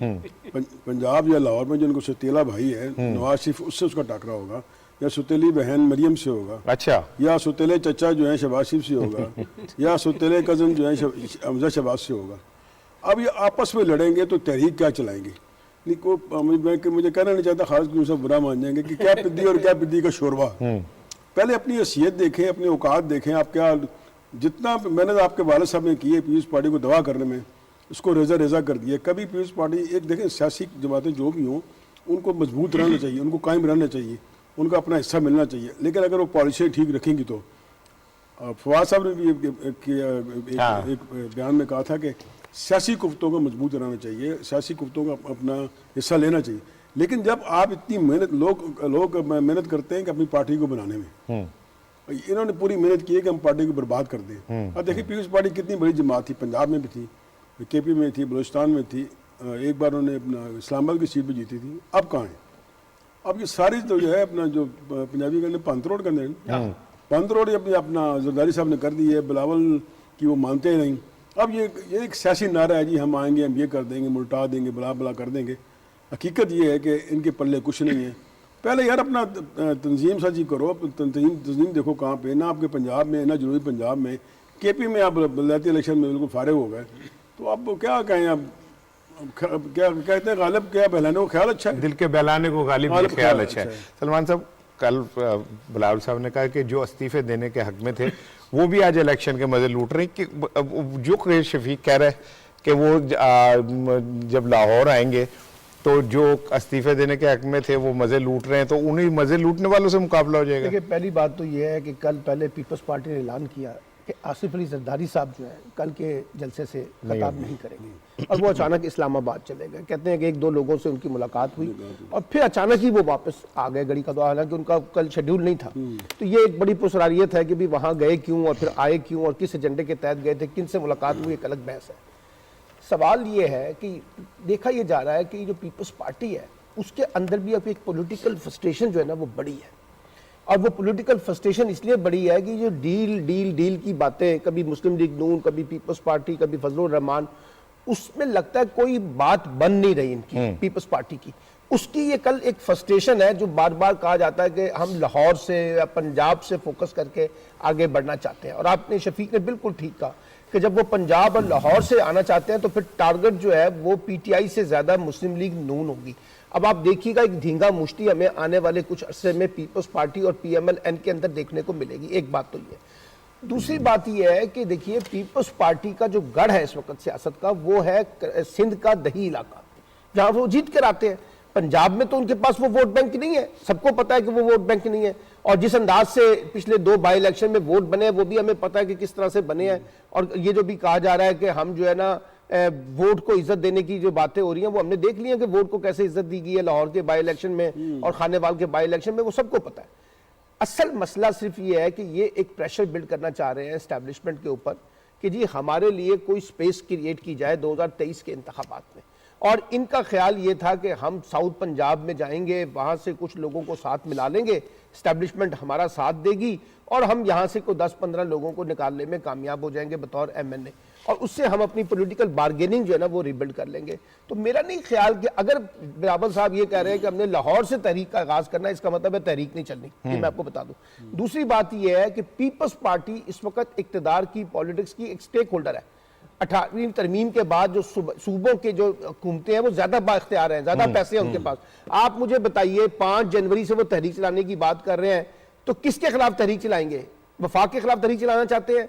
पंजाब या लाहौर में जो उनको सतीला भाई है नवाज शरीफ, उससे उसका टकरा होगा, या सतीली बहन मरियम से होगा, अच्छा, या सतीले चचा जो है शहबाज शरीफ से होगा, या सतीले कजन जो है हमजा शहबाज से होगा। अब ये आपस में लड़ेंगे तो तहरीक क्या चलाएंगे? मुझे कहना नहीं चाहता, खास क्यों सब बुरा मान जाएंगे कि क्या पिद्दी और क्या पिद्दी का शोरबा। पहले अपनी हैसियत देखें, अपनी औकात देखें, आप क्या, जितना मेहनत आपके वालिद साहब ने की है पीपल्स पार्टी को दवा करने में, उसको रेजा रेजा कर दिया। कभी पीपल्स पार्टी एक देखें, सियासी जमातें जो भी हों उनको मजबूत रहना चाहिए, उनको कायम रहना चाहिए, उनका अपना हिस्सा मिलना चाहिए, लेकिन अगर वो पॉलिसी ठीक रखेंगी तो। फवाद साहब ने भी एक बयान में कहा था कि सियासी कुफ्तों को मजबूत रहना चाहिए, सियासी कुफ्तों का अपना हिस्सा लेना चाहिए। लेकिन जब आप इतनी मेहनत, लोग मेहनत करते हैं कि अपनी पार्टी को बनाने में, इन्होंने पूरी मेहनत की है कि हम पार्टी को बर्बाद कर दें। अब देखिए, पीपल्स पार्टी कितनी बड़ी जमात थी, पंजाब में भी थी, केपी में थी, बलूचिस्तान में थी, एक बार उन्होंने अपना इस्लामाबाद की सीट भी जीती थी। अब कहाँ है? अब ये सारी तो जो है अपना जो पंजाबी कहते पंत रोड कहते हैं, पंत रोड अपना जरदारी साहब ने कर दी है, बिलावल की वो मानते ही नहीं। अब ये एक सियासी नारा है जी, हम आएंगे, हम ये कर देंगे, मुल्टा देंगे, बला बला कर देंगे। हकीकत ये है कि इनके पल्ले कुछ नहीं है। पहले यार अपना तंजीम साजी करो, तंजीम देखो कहाँ पे, ना आपके पंजाब में, ना जनूबी पंजाब में, केपी में आप बलदियाती इलेक्शन में बिल्कुल फारिग हो गए, तो अब क्या कहें? अब क्या कहते हैं, गालिब क्या बहलाने को ख्याल अच्छा है, दिल के बहलाने को गालिब ख्याल अच्छा है। सलमान साहब, कल बिलावल साहब ने कहा कि जो इस्तीफे देने के हक में थे वो भी आज इलेक्शन के मजे लूट रहे हैं, कि जो शफीक कह रहे हैं कि वो जब लाहौर आएंगे तो जो इस्तीफे देने के हक में थे वो मजे लूट रहे हैं, तो उन्हीं मजे लूटने वालों से मुकाबला हो जाएगा। देखिए, पहली बात तो ये है कि कल पहले पीपल्स पार्टी ने ऐलान किया कि आसिफ अली जरदारी साहब जो है कल के जलसे से खिताब नहीं करेंगे, और वो अचानक इस्लामाबाद चले गए। कहते हैं कि एक दो लोगों से उनकी मुलाकात हुई और फिर अचानक ही वो वापस आ गए घड़ी का दौर, हालांकि उनका कल शेड्यूल नहीं था। तो ये एक बड़ी पुरसरारियत है कि भी वहाँ गए क्यों और फिर आए क्यों और किस एजेंडे के तहत गए थे, किन से मुलाकात हुई, एक अलग बहस है। सवाल ये है कि देखा ये जा रहा है कि जो पीपल्स पार्टी है उसके अंदर भी अब एक पॉलिटिकल फ्रस्ट्रेशन जो है ना वो बड़ी है, और वो पॉलिटिकल फ्रस्ट्रेशन इसलिए बड़ी है कि जो डील की बातें, कभी मुस्लिम लीग नून, कभी पीपल्स पार्टी, कभी फजलुर रहमान, उसमें लगता है कोई बात बन नहीं रही इनकी पीपल्स पार्टी की। उसकी ये कल एक फ्रस्ट्रेशन है जो बार बार कहा जाता है कि हम लाहौर से या पंजाब से फोकस करके आगे बढ़ना चाहते हैं, और आपने शफीक ने बिल्कुल ठीक कहा कि जब वो पंजाब और लाहौर से आना चाहते हैं तो फिर टारगेट जो है वो पीटीआई से ज्यादा मुस्लिम लीग नून होगी। अब आप देखिएगा एक धींगा मुश्ती हमें आने वाले कुछ अरसे में पीपल्स पार्टी और पीएमएल-एन के अंदर देखने को मिलेगी। एक बात तो ये, दूसरी बात यह है कि देखिए पीपल्स पार्टी का जो गढ़ है इस वक्त सियासत का वो है सिंध का दही इलाका, जहां वो जीत कर आते हैं। पंजाब में तो उनके पास वो वोट बैंक नहीं है, सबको पता है कि वो वोट बैंक नहीं है, और जिस अंदाज से पिछले 2 बाई इलेक्शन में वोट बने वो भी हमें पता है कि किस तरह से बने हैं। और ये जो भी कहा जा रहा है कि हम जो है ना वोट को इज्जत देने की जो बातें हो रही हैं वो हमने देख ली है कि वोट को कैसे इज्जत दी गई है लाहौर के बाई इलेक्शन में और खानेवाल के बाई इलेक्शन में, वो सबको पता है। असल मसला सिर्फ ये है कि ये एक प्रेशर बिल्ड करना चाह रहे हैं एस्टैब्लिशमेंट के ऊपर कि जी हमारे लिए कोई स्पेस क्रिएट की जाए 2023 के इंतखाबात में, और इनका ख्याल ये था कि हम साउथ पंजाब में जाएंगे, वहां से कुछ लोगों को साथ मिला लेंगे, एस्टैब्लिशमेंट हमारा साथ देगी और हम यहां से कोई 10-15 लोगों को निकालने में कामयाब हो जाएंगे बतौर एमएनए, और उससे हम अपनी पॉलिटिकल बार्गेनिंग जो है ना वो रिबिल्ड कर लेंगे। तो मेरा नहीं ख्याल कि अगर बिलावल साहब ये कह रहे हैं कि हमने लाहौर से तहरीक का आगाज करना है, इसका मतलब है तहरीक नहीं चलनी, ये मैं आपको बता दूं। दूसरी बात यह है कि पीपल्स पार्टी इस वक्त इक्तदार की पॉलिटिक्स की एक स्टेक होल्डर है। 18वीं तरमीम के बाद जो सूबों के जो हुकूमतें हैं वो ज्यादा बाख्तियार हैं, ज्यादा पैसे हैं उनके पास। आप मुझे बताइए 5 जनवरी से वो तहरीक चलाने की बात कर रहे हैं, तो किसके खिलाफ तहरीक चलाएंगे? वफाक के खिलाफ तहरीक चलाना चाहते हैं?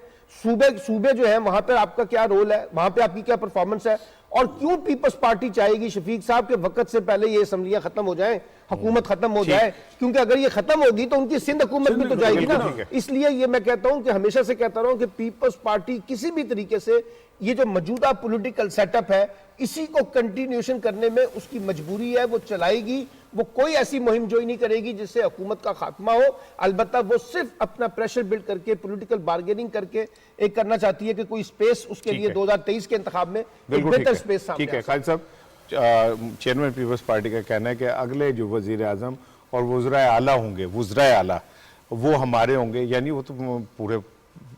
सूबे जो है वहां पर आपका क्या रोल है, वहां पे आपकी क्या परफॉर्मेंस है? और क्यों पीपल्स पार्टी चाहेगी शफीक साहब के वक्त से पहले ये असम्बलियां खत्म हो जाएं? हुकूमत खत्म हो जाए, क्योंकि अगर ये खत्म होगी तो उनकी सिंध हुकूमत भी तो जाएगी ना। इसलिए ये मैं कहता हूं कि हमेशा से कहता रहा हूं कि पीपल्स पार्टी किसी भी तरीके से ये जो मौजूदा पॉलिटिकल सेटअप है इसी को कंटिन्यूएशन करने में उसकी मजबूरी है, वो चलाएगी। वो कोई ऐसी मुहिम जोई नहीं करेगी जिससे हुकूमत का खात्मा हो। अलबत्ता वो सिर्फ अपना प्रेशर बिल्ड करके, पॉलिटिकल बार्गेनिंग करके एक करना चाहती है कि कोई स्पेस उसके लिए 2023 के इंतखाब में एक बेहतर स्पेस सामने ठीक है। खालिद साहब, चेयरमैन पीपल्स पार्टी का कहना है कि अगले जो वजीर आजम और वज़राए आला होंगे, वज़राए आला वो हमारे होंगे, यानी वो तो पूरे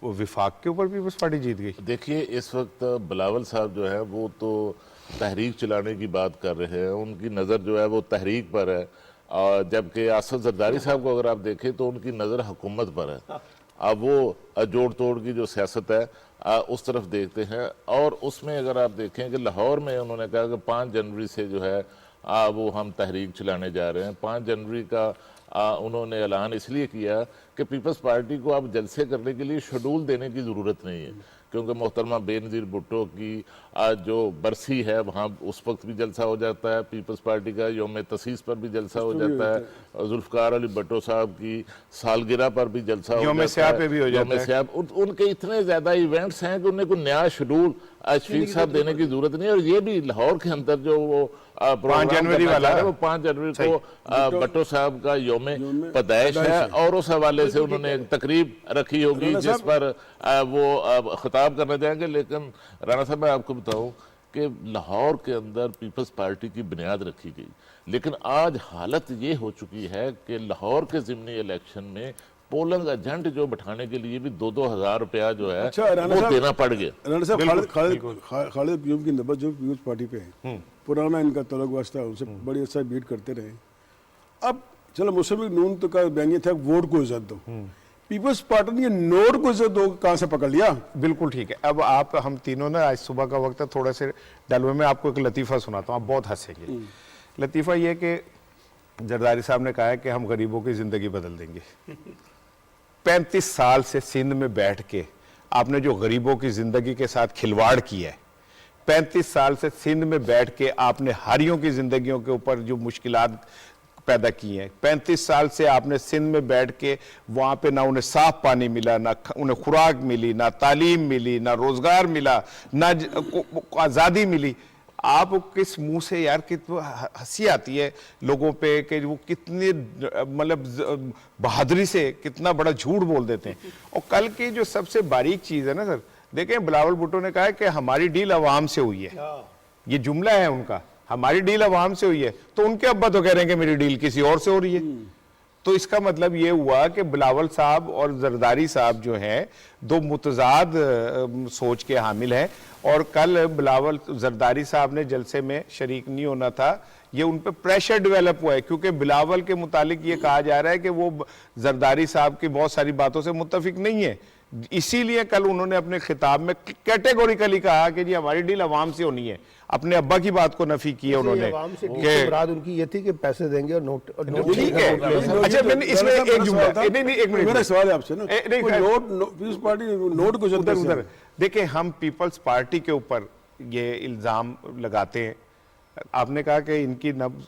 विफाक के ऊपर पीपल्स पार्टी जीत गई। देखिए, इस वक्त बिलावल साहब जो है वो तो तहरीक चलाने की बात कर रहे हैं, उनकी नज़र जो है वो तहरीक पर है, और जबकि आसफ जरदारी साहब को अगर आप देखें तो उनकी नज़र हुकूमत पर है। अब वो जोड़ तोड़ की जो सियासत है उस तरफ देखते हैं। और उसमें अगर आप देखें कि लाहौर में उन्होंने कहा कि 5 जनवरी से जो है वो हम तहरीक चलाने जा रहे हैं। 5 जनवरी का उन्होंने ऐलान इसलिए किया कि पीपल्स पार्टी को अब जलसे करने के लिए शेड्यूल देने की ज़रूरत नहीं है, क्योंकि मोहतरमा बेनज़ीर भुट्टो की जो बरसी है वहाँ उस वक्त भी जलसा हो जाता है, पीपल्स पार्टी का यौम तसीस पर भी जलसा हो जाता है, जुल्फ़िकार अली भुट्टो साहब की सालगिरह पर भी जलसा हो जाता है, पे भी हो जाता है। उनके इतने ज़्यादा इवेंट्स हैं कि उन्हें कोई नया शेड्यूल शफीक साहब देने की ज़रूरत नहीं है। और ये भी लाहौर के अंदर जो वो 5 जनवरी वाला है, वो 5 जनवरी को भट्टो साहब का यौम पैदाइश है, और उस हवाले से उन्होंने एक तकरीब रखी होगी जिस पर वो खिताब करना चाहेंगे। लेकिन राणा साहब, मैं आपको बताऊं कि लाहौर के अंदर पीपल्स पार्टी की बुनियाद रखी गई, लेकिन आज हालत ये हो चुकी है कि लाहौर के ज़िमनी इलेक्शन में पोलिंग एजेंट जो बैठाने के लिए भी 2-2 हज़ार रुपया जो है वो देना पड़ गया। राणा साहब, खालिद अय्यूब की नस्बत जो पीपल्स पार्टी पे है, पुराना इनका तलक वास्ता, उनसे बड़ी अच्छा बीट करते रहे। अब चलो मुस्लिम लीग नून तो का बयानिया था वोट को इज्जत दो, पीपल्स पार्टी ने नोट को इज्जत दो कहां से पकड़ लिया। बिल्कुल ठीक है। अब आप हम तीनों ना, आज सुबह का वक्त है, थोड़ा से डलवे में आपको एक लतीफ़ा सुनाता हूँ, आप बहुत हंसेंगे। लतीफ़ा ये कि जरदारी साहब ने कहा है कि हम गरीबों की ज़िंदगी बदल देंगे। 35 साल से सिंध में बैठ के आपने जो गरीबों की ज़िंदगी के साथ खिलवाड़ किया है, 35 साल से सिंध में बैठ के आपने हारियों की ज़िंदगियों के ऊपर जो मुश्किलात पैदा की हैं, 35 साल से आपने सिंध में बैठ के वहाँ पे ना उन्हें साफ पानी मिला, ना उन्हें खुराक मिली, ना तालीम मिली, ना रोज़गार मिला, ना आज़ादी मिली। आप किस मुंह से यार, कितनी हंसी आती है लोगों पे कि वो कितने मतलब बहादुरी से कितना बड़ा झूठ बोल देते हैं। और कल की जो सबसे बारीक चीज़ है ना सर, देखें बिलावल भुट्टो ने कहा है कि हमारी डील अवाम से हुई है, ये जुमला है उनका, हमारी डील अवाम से हुई है। तो उनके अब्बा तो कह रहे हैं कि मेरी डील किसी और से हो रही है। तो इसका मतलब ये हुआ कि बिलावल साहब और जरदारी साहब जो हैं दो मुतजाद सोच के हामिल हैं। और कल बिलावल जरदारी साहब ने जलसे में शरीक नहीं होना था, ये उन पर प्रेशर डेवलप हुआ है, क्योंकि बिलावल के मुतालिक ये कहा जा रहा है कि वो जरदारी साहब की बहुत सारी बातों से मुत्तफिक नहीं है। इसीलिए कल उन्होंने अपने खिताब में कैटेगोरिकली कहा कि जी हमारी डील अवाम से होनी है। अपने अब्बा की बात को नफी की है उन्होंने कि मुराद उनकी ये थी कि पैसे देंगे और नोट ठीक है। अच्छा, मैंने इसमें एक जुमला, नहीं एक मिनट, मेरा सवाल है आपसे ना, नोट पीपल्स पार्टी नोट को उधर देखिए, हम पीपल्स पार्टी के ऊपर ये इल्जाम लगाते हैं। आपने कहा कि इनकी नब्ज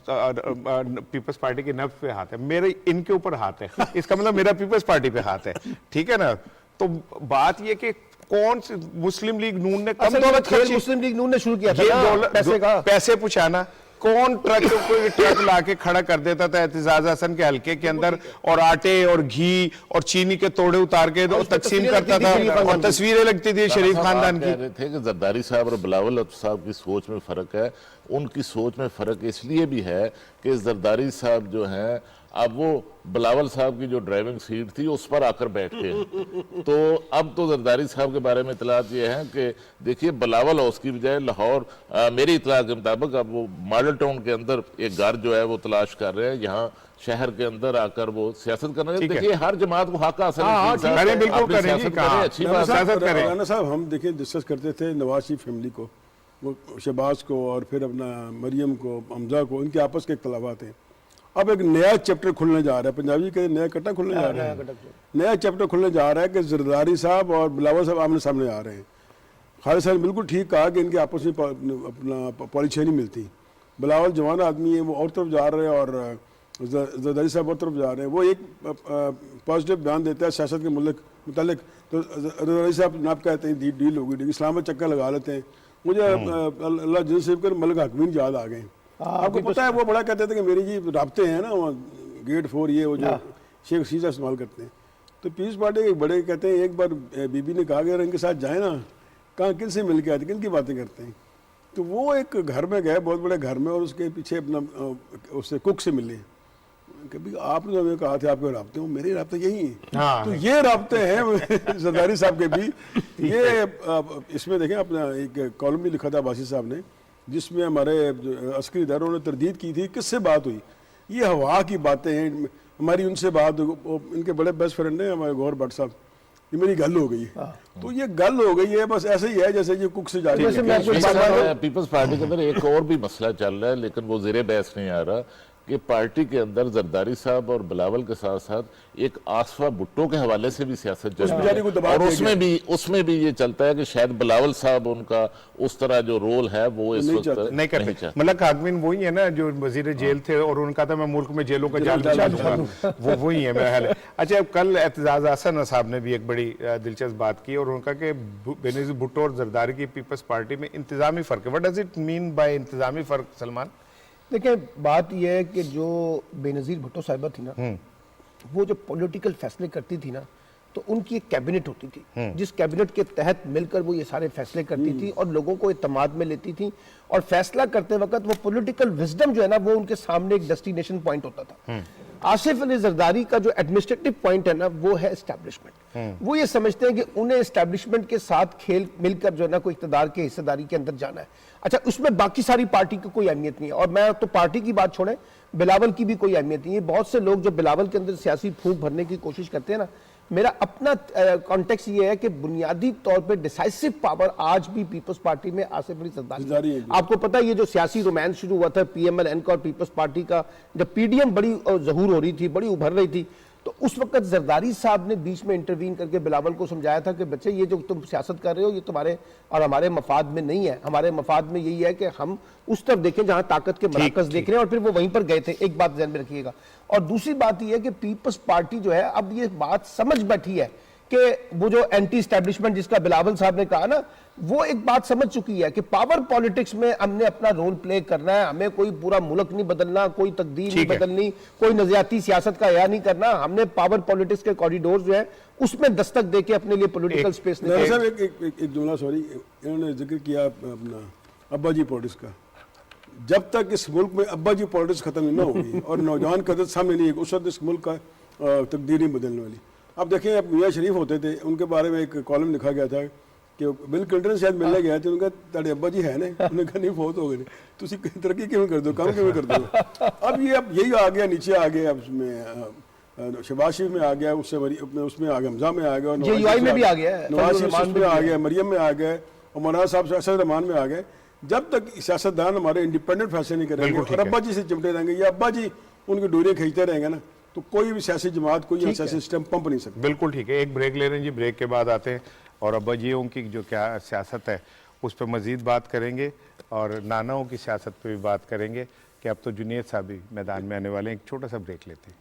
पीपल्स पार्टी की नब्ज पे हाथ है, मेरे इनके ऊपर हाथ है, इसका मतलब मेरा पीपल्स पार्टी पे हाथ है, ठीक है ना। तो बात ये कि कौन सी मुस्लिम लीग नून ने कम दौलत खर्ची, मुस्लिम लीग नून ने शुरू किया था पैसे का, पैसे पुछाना। कौन कोई ट्रक लाके खड़ा कर देता था एतजाज हसन के हल्के के अंदर, और आटे और घी और चीनी के तोड़े उतार के तकसीम करता था, और तस्वीरें लगती थी शरीफ खानदान की। कह रहे थे कि जरदारी साहब और बिलावल साहब की सोच में फर्क है। उनकी सोच में फर्क इसलिए भी है कि जरदारी साहब जो हैं अब वो बिलावल साहब की जो ड्राइविंग सीट थी उस पर आकर बैठते हैं। तो अब तो जरदारी साहब के बारे में इतलात ये है कि देखिए, बिलावल हाउस की बजाय लाहौर, मेरी इतला के मुताबिक अब वो मॉडल टाउन के अंदर एक घर जो है वो तलाश कर रहे हैं, यहाँ शहर के अंदर आकर वो सियासत करना है। देखिए, हर जमात को हक हासिल है, बिल्कुल अच्छी बात राणा साहब। हम देखिए डिस्कस करते थे नवाज शरीफ फैमिली को, वो शहबाज को और फिर अपना मरियम को, हमजा को, इनके आपस के इख्तलाफात हैं। अब एक नया चैप्टर खुलने जा रहा है, पंजाबी के नया कट्टा खुलने जा रहा है, नया चैप्टर खुलने जा रहा है कि जरदारी साहब और बिलावल साहब आमने सामने आ रहे हैं। खालिद साहब ने बिल्कुल ठीक कहा कि इनके आपस में अपना पॉलिसी नहीं मिलती। बिलावल जवान आदमी है, वो और तरफ जा रहे हैं, और जरदारी साहब और तरफ जा रहे हैं, वो एक पॉजिटिव बयान देता है सियासत के मुतालिक, तो जरदारी साहब नाप कहते हैं डील होगी, इस्लाम में चक्कर लगा लेते हैं। मुझे अल्लाह जिन से कर मलिक हकमीन याद आ गए। आपको पता है वो बड़ा कहते थे कि मेरी जी राब्ते हैं ना वहाँ गेट 4 ये वो जो शेख सीजा इस्तेमाल करते हैं। तो पीस पार्टी के बड़े कहते हैं एक बार बीबी ने कहा कि अगर इनके साथ जाए ना, कहाँ किन से मिल के आते, किन की बातें करते हैं। तो वो एक घर में गए, बहुत बड़े घर में, और उसके पीछे अपना उससे कुक से मिले। कभी आपने हमें कहा था आपके राब्ते हो, मेरे राब्ते यही हैं। तो ये राब्ते हैं जरदारी साहब के भी। ये इसमें देखें अपना एक कॉलम भी लिखा था बासी साहब ने, जिसमें हमारे अस्करी इदारों ने तरदीद की थी किससे बात हुई। ये हवा की बातें हैं, हमारी उनसे बात, इनके बड़े बेस्ट फ्रेंड हैं हमारे गौहर भट्ट साहब, ये मेरी गल हो गई। तो ये गल हो गई है, बस ऐसे ही है जैसे ये कुक से जा रही है। पीपल्स पार्टी के अंदर एक और भी मसला चल रहा है, लेकिन वो ज़ेरे बहस नहीं आ रहा कि पार्टी के अंदर जरदारी साहब और बिलावल के साथ साथ एक आसफा भुट्टो के हवाले से भी सियासत चल रही है, और उसमें भी ये चलता है कि शायद बिलावल साहब उनका उस तरह जो रोल है वो इस वक्त नहीं करते। मलिक हकमीन वही है ना जो वजीर जेल थे और उनका था मैं मुल्क में जेलों का जाल बिछा दूंगा, वो वही है मेरा ख्याल है। अच्छा, कल एतजाज हसन साहब ने भी एक बड़ी दिलचस्प बात की और उनका कि बेनजीर भुट्टो और जरदारी की पीपल्स पार्टी में इंतजामी फर्क है। What does it mean by इंतजामी फर्क सलमान? देखिए, बात यह है कि जो बेनजीर भुट्टो साहिबा थी ना, वो जो पॉलिटिकल फैसले करती थी ना, तो उनकी एक कैबिनेट होती थी जिस कैबिनेट के तहत मिलकर वो ये सारे फैसले करती थी और लोगों को इत्तेमाद में लेती थी, और फैसला करते वक्त वो पॉलिटिकल विजडम जो है ना, वो उनके सामने एक डेस्टिनेशन पॉइंट होता था। आसिफ अली जरदारी का जो एडमिनिस्ट्रेटिव पॉइंट है ना, वो है एस्टैब्लिशमेंट। वो ये समझते हैं कि उन्हें एस्टैब्लिशमेंट के साथ खेल मिलकर जो है ना कोई इक़्तिदार के हिस्सेदारी के अंदर जाना है। अच्छा, उसमें बाकी सारी पार्टी की कोई अहमियत नहीं है, और मैं तो पार्टी की बात छोड़ें, बिलावल की भी कोई अहमियत नहीं है। बहुत से लोग जो बिलावल के अंदर सियासी फूंक भरने की कोशिश करते हैं ना, मेरा अपना कॉन्टेक्स्ट ये है कि बुनियादी तौर पे डिसाइसिव पावर आज भी पीपल्स पार्टी में आसिफ अली जरदारी है। आपको पता है ये जो सियासी रोमांस शुरू हुआ था पीएमएल-एन का और पीपल्स पार्टी का, जब पीडीएम बड़ी ज़हूर हो रही थी, बड़ी उभर रही थी, तो उस वक्त जरदारी साहब ने बीच में इंटरवीन करके बिलावल को समझाया था कि बच्चे ये जो तुम सियासत कर रहे हो ये तुम्हारे और हमारे मफाद में नहीं है। हमारे मफाद में यही है कि हम उस तरफ देखें जहां ताकत के मराकज देख रहे हैं, और फिर वो वहीं पर गए थे। एक बात ध्यान में रखिएगा। और दूसरी बात यह है कि पीपल्स पार्टी जो है अब ये बात समझ बैठी है कि वो जो एंटी एस्टैब्लिशमेंट जिसका बिलावल साहब ने कहा ना, वो एक बात समझ चुकी है कि पावर पॉलिटिक्स में हमने अपना रोल प्ले करना है। हमें कोई पूरा मुल्क नहीं बदलना, कोई तकदीर नहीं बदलनी, कोई नजरियाती सियासत का हया नहीं करना। हमने पावर पॉलिटिक्स के कॉरिडोर जो है उसमें दस्तक देके अपने लिए पॉलिटिकल स्पेस एक जुमला, सॉरी, इन्होंने जिक्र किया अपना अब्बा जी पॉलिटिक्स का। जब तक इस मुल्क में अब्बा जी पॉलिटिक्स खत्म नहीं होगी और नौजवान कदर सामने नहीं है, उस वक्त इस मुल्क का तकदीर नहीं बदलने वाली। अब देखें, अब मियाँ शरीफ होते थे, उनके बारे में एक कॉलम लिखा गया था कि बिल क्लिंटन शायद मिलने गया थे, उनका ताड़े अब्बा जी है ना, उन्होंने कहा नहीं बहुत हो गए, तुसी तरक्की क्यों कर दो, काम क्यों कर दो। अब ये अब यही आ गया, नीचे आ गया, उसमें शहबाज शरीफ में आ गया, उससे उसमें आ गया, हमजा में आ गया, और नवाज में भी आ गया, नवाज शरीफ में आ गया, मरियम में आ गए, और मौलाना साहब असद रहमान में आ गए। जब तक सियासतदान हमारे इंडिपेंडेंट फैसले नहीं करेंगे और अब्बा जी से चिमटे रहेंगे या अब्बा जी उनकी डोरियां खींचते रहेंगे ना, तो कोई भी सियासी जमात, कोई सियासी सिस्टम पंप नहीं सकता। बिल्कुल ठीक है। एक ब्रेक ले रहे हैं जी, ब्रेक के बाद आते हैं और अब्बा जियों की जो क्या सियासत है उस पर मजीद बात करेंगे और नानाओं की सियासत पे भी बात करेंगे कि अब तो जुनेद साहब भी मैदान में आने वाले हैं। एक छोटा सा ब्रेक लेते हैं।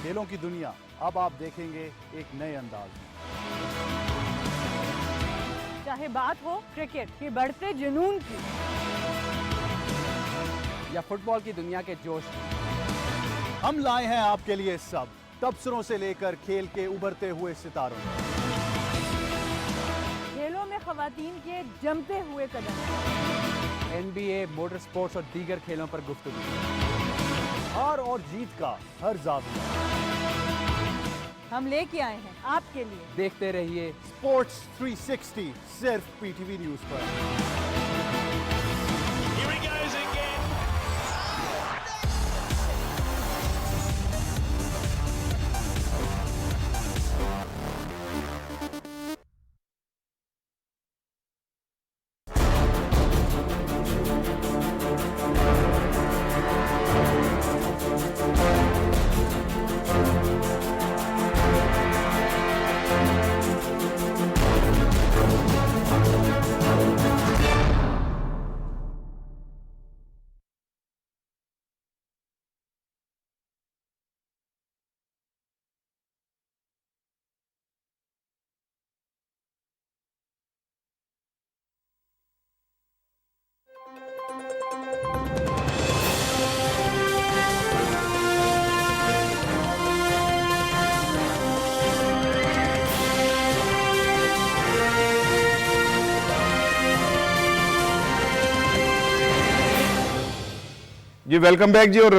खेलों की दुनिया अब आप देखेंगे एक नए अंदाज में। चाहे बात हो क्रिकेट के बढ़ते जुनून की या फुटबॉल की दुनिया के जोश की, हम लाए हैं आपके लिए सब, तबसरों से लेकर खेल के उभरते हुए सितारों, खेलों में खवातीन के जमते हुए कदम, NBA, मोटर स्पोर्ट्स और दीगर खेलों पर गुफ्तगू, हार और जीत का हर जाविया हम लेके आए हैं आपके लिए। देखते रहिए स्पोर्ट्स 360 सिर्फ PTV न्यूज पर। जी वेलकम बैक जी। और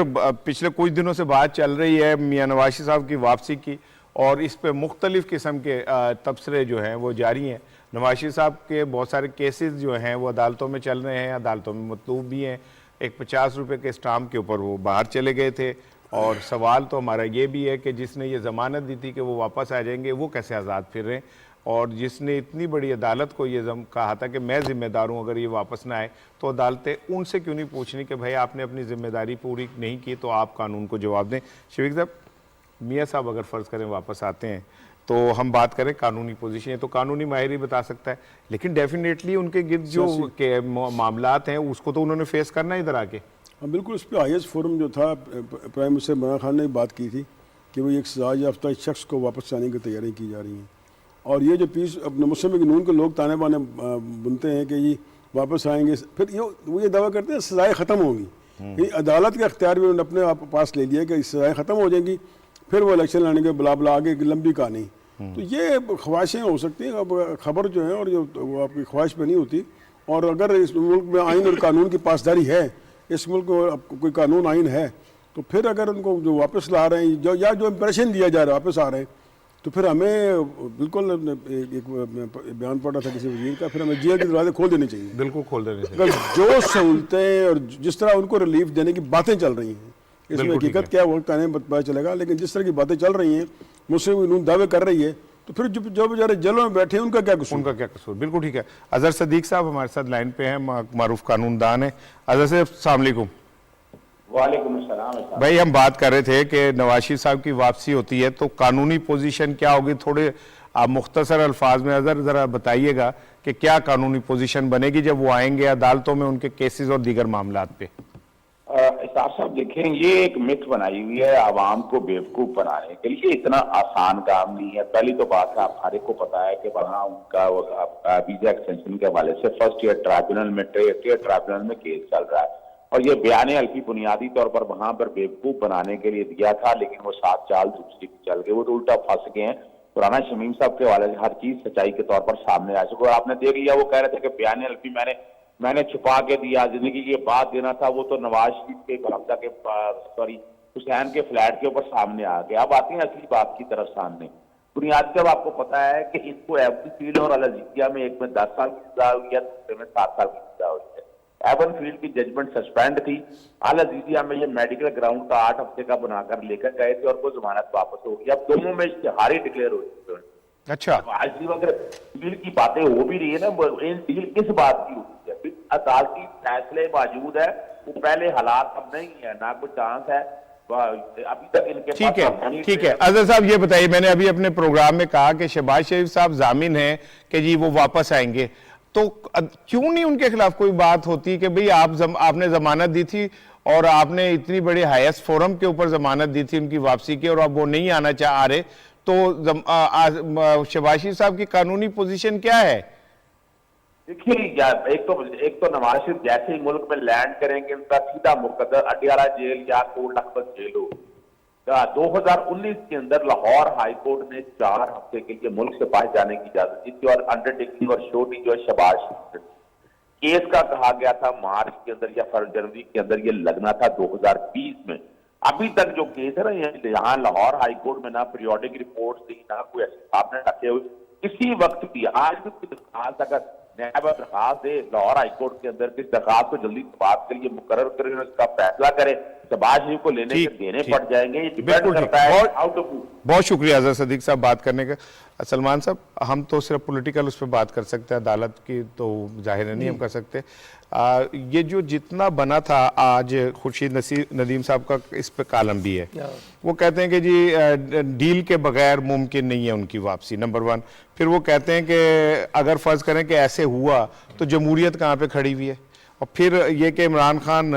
पिछले कुछ दिनों से बात चल रही है मियां नवाज साहब की वापसी की, और इस पे मुख्तलिफ किस्म के तबसरे जो हैं वो जारी हैं। नवाज साहब के बहुत सारे केसेस जो हैं वो अदालतों में चल रहे हैं, अदालतों में मतलूब भी हैं। एक 50 रुपये के स्टाम्प के ऊपर वो बाहर चले गए थे, और सवाल तो हमारा ये भी है कि जिसने ये ज़मानत दी थी कि वो वापस आ जाएंगे, वो कैसे आज़ाद फिर रहे हैं। और जिसने इतनी बड़ी अदालत को ये कहा था कि मैं ज़िम्मेदार हूँ अगर ये वापस ना आए, तो अदालतें उनसे क्यों नहीं पूछ रही कि भाई आपने अपनी ज़िम्मेदारी पूरी नहीं की तो आप कानून को जवाब दें। शफीक साहब, मियाँ साहब अगर फ़र्ज़ करें वापस आते हैं तो हम बात करें कानूनी पोजीशन है तो कानूनी माहिर ही बता सकता है, लेकिन डेफिनेटली उनके गिर्द जो के मामलात हैं उसको तो उन्होंने फेस करना इधर आके। हाँ बिल्कुल, उस पर IS फोरम जो था, प्राइम मिनिस्टर इमरान खान ने बात की थी कि वो एक सजा याफ्ता शख्स को वापस आने की तैयारी की जा रही हैं। और ये जो पीस अपने मुस्लिम लीग नून के लोग ताने बाने बुनते हैं कि ये वापस आएंगे, फिर वो ये दावा करते हैं सजाएँ ख़त्म होंगी। ये अदालत का अख्तियार भी उन्होंने अपने आप पास ले लिया कि सजाएँ ख़त्म हो जाएंगी, फिर वो इलेक्शन लाने के बुला बुला आगे एक लंबी कहानी। तो ये ख्वाहिशें हो सकती हैं, अब खबर जो है और जो वो आपकी ख्वाहिश पे नहीं होती। और अगर इस मुल्क में आइन और कानून की पासदारी है, इस मुल्क में कोई कानून आइन है, तो फिर अगर उनको जो वापस ला रहे हैं या जो इम्प्रेशन दिया जा रहा है वापस आ रहे हैं, तो फिर हमें बिल्कुल एक बयान पढ़ा था किसी वजीर का, फिर हमें जेल के दरवाजे खोल देने चाहिए। बिल्कुल खोल देने चाहिए। जो सहूलतें और जिस तरह उनको रिलीफ देने की बातें चल रही हैं, इसमें हकीकत क्या वक्त आने में पता चलेगा, लेकिन जिस तरह की बातें चल रही हैं, मुस्लिम लीग नून दावे कर रही है, तो फिर जो बेचारे जेलों में बैठे हैं उनका क्या कसूर? उनका क्या कसूर? बिल्कुल ठीक है। अजहर सदीक साहब हमारे साथ लाइन पे हैं, मारूफ कानूनदान है। अजहर साहब अस्सलाम वालेकुम। वालेकुम अस्सलाम। भाई हम बात कर रहे थे कि नवाज साहब की वापसी होती है तो कानूनी पोजीशन क्या होगी, थोड़े आप मुख्तसर अल्फाज में अजहर ज़रा बताइएगा कि क्या कानूनी पोजीशन बनेगी जब वो आएंगे अदालतों में उनके केसेस और दीगर मामलात पे। इसार साहब देखें, ये एक मिथ बनाई हुई है आवाम को बेवकूफ बनाने के लिए। इतना आसान काम नहीं है। पहली तो बात है, आप हर एक को पता है कि वहाँ उनका वीजा एक्सटेंशन के हवाले से फर्स्ट ईयर ट्राइब्यूनल में ट्राइब्यूनल में केस चल रहा है, और ये बयान हल्की बुनियादी तौर पर वहां पर बेवकूफ बनाने के लिए दिया था, लेकिन वो 7 चाल दूसरी चल गए, वो तो उल्टा फंस गए हैं। पुराना शमीम साहब के हवाले से हर चीज सच्चाई के तौर पर सामने आ चुकी है। आपने देख लिया, वो कह रहे थे कि बयान हल्की मैंने छुपा के दिया, जिंदगी की बात देना था, वो तो नवाज शरीफ के हमजा के हुसैन के फ्लैट के ऊपर सामने आ गया। अब आती है असली बात की तरफ सामने। बुनियादी जब आपको पता है कि इनको एवन फील्ड और अल-अज़ीज़िया में एक में 10 साल की सजा हुई है, दूसरे में 7 साल की सजा हुई है। एवन फील्ड की जजमेंट सस्पेंड थी, अल-अज़ीज़िया में ये मेडिकल ग्राउंड का 8 हफ्ते का बनाकर लेकर गए थे और वो जमानत वापस हो गई। अब दोनों में इश्तिहारी डिक्लेयर हो चुके हैं। अच्छा, आज भी अगर डील की बातें हो भी रही है ना, डील किस बात की होती है? अदालती फैसले मौजूद है, वो पहले हालात अब नहीं है, ना कोई चांस है अभी तक इनके। ठीक है अजहर साहब, ये बताइए, मैंने अभी अपने प्रोग्राम में कहा कि शहबाज शरीफ साहब जामिन हैं कि जी वो वापस आएंगे, तो क्यों नहीं उनके खिलाफ कोई बात होती कि भाई आपने जमानत दी थी और आपने इतनी बड़ी हाईएस्ट फोरम के ऊपर जमानत दी थी उनकी वापसी की, और अब वो नहीं आना चाह रहे, तो शहबाज शरीफ साहब की कानूनी पोजीशन क्या है? देखिए, एक तो नवाज शरीफ जैसे ही मुल्क में लैंड करेंगे उनका सीधा मुकद्दर अडियाला जेल या कोट अख्तर जेल हो। 2019 के अंदर लाहौर हाई कोर्ट ने 4 हफ्ते के लिए मुल्क से बाहर जाने की इजाजत दी थी, और अंडरटेकिंग और श्योरिटी जो है शहबाज शरीफ केस का कहा गया था मार्च के अंदर या जनवरी के अंदर ये लगना था 2020 में। अभी तक जो केस है ना, यहाँ लाहौर हाई कोर्ट में ना पीरियोडिक रिपोर्ट दी, ना कोई ऐसे सामने रखे हुए, किसी वक्त भी आज भी कोई दरखास्त अगर नैब दरखास्त दे लाहौर हाई कोर्ट के अंदर, किस दरखास्त को जल्दी बात के लिए मुकर्रर करें, उसका फैसला करें, शहबाज शरीफ को लेने के देने पड़ जाएंगे। ये डिपेंड करता है हाउ टू। बहुत शुक्रिया अजहर सदीक साहब बात करने का। सलमान साहब, हम तो सिर्फ पॉलिटिकल उस पर बात कर सकते हैं, अदालत की तो जाहिर नहीं हम कर सकते। ये जो जितना बना था, आज खुर्शीद नदीम साहब का इस पे कालम भी है, वो कहते हैं कि जी डील के बगैर मुमकिन नहीं है उनकी वापसी, नंबर 1। फिर वो कहते हैं कि अगर फर्ज करें कि ऐसे हुआ तो जमहूरियत कहाँ पे खड़ी हुई है, और फिर ये कि इमरान खान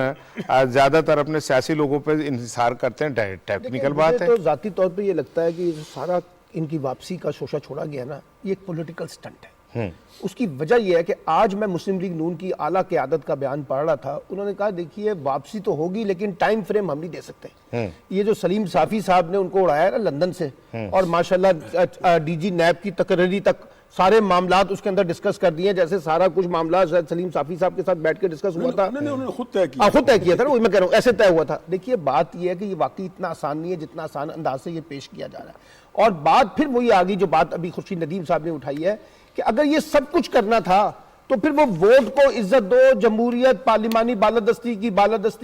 ज्यादातर अपने सियासी लोगों पे इंतजार करते हैं, टेक्निकल बात है। तो जाती तौर पे ये लगता है कि सारा इनकी वापसी का शोशा छोड़ा गया ना, ये एक पॉलिटिकल स्टंट है। उसकी वजह यह है कि आज मैं मुस्लिम लीग नून की आला क़यादत का बयान पढ़ रहा था, उन्होंने कहा देखिए वापसी तो होगी लेकिन टाइम फ्रेम हम नहीं दे सकते। ये जो सलीम साफी साहब ने उनको उड़ाया ना लंदन से, और माशाल्लाह DG नैब की तकरीरी तक सारे मामलात उसके अंदर डिस्कस कर दिए, जैसे सारा कुछ मामला शायद सलीम साफी साहब के साथ बैठ के डिस्कस हुआ था। नहीं, उन्होंने खुद तय किया। खुद तय किया था ना, वही मैं कह रहा हूँ, ऐसे तय हुआ था। देखिए बात यह है कि ये वाकई इतना आसान नहीं है जितना आसान अंदाज से ये पेश किया जा रहा है। और बात फिर वही आ गई जो बात अभी खुर्शीद नदीम साहब ने उठाई है कि अगर ये सब कुछ करना था तो फिर वो वोट को इज्जत दो, जमहूरियत, पार्लिमानी बालादस्ती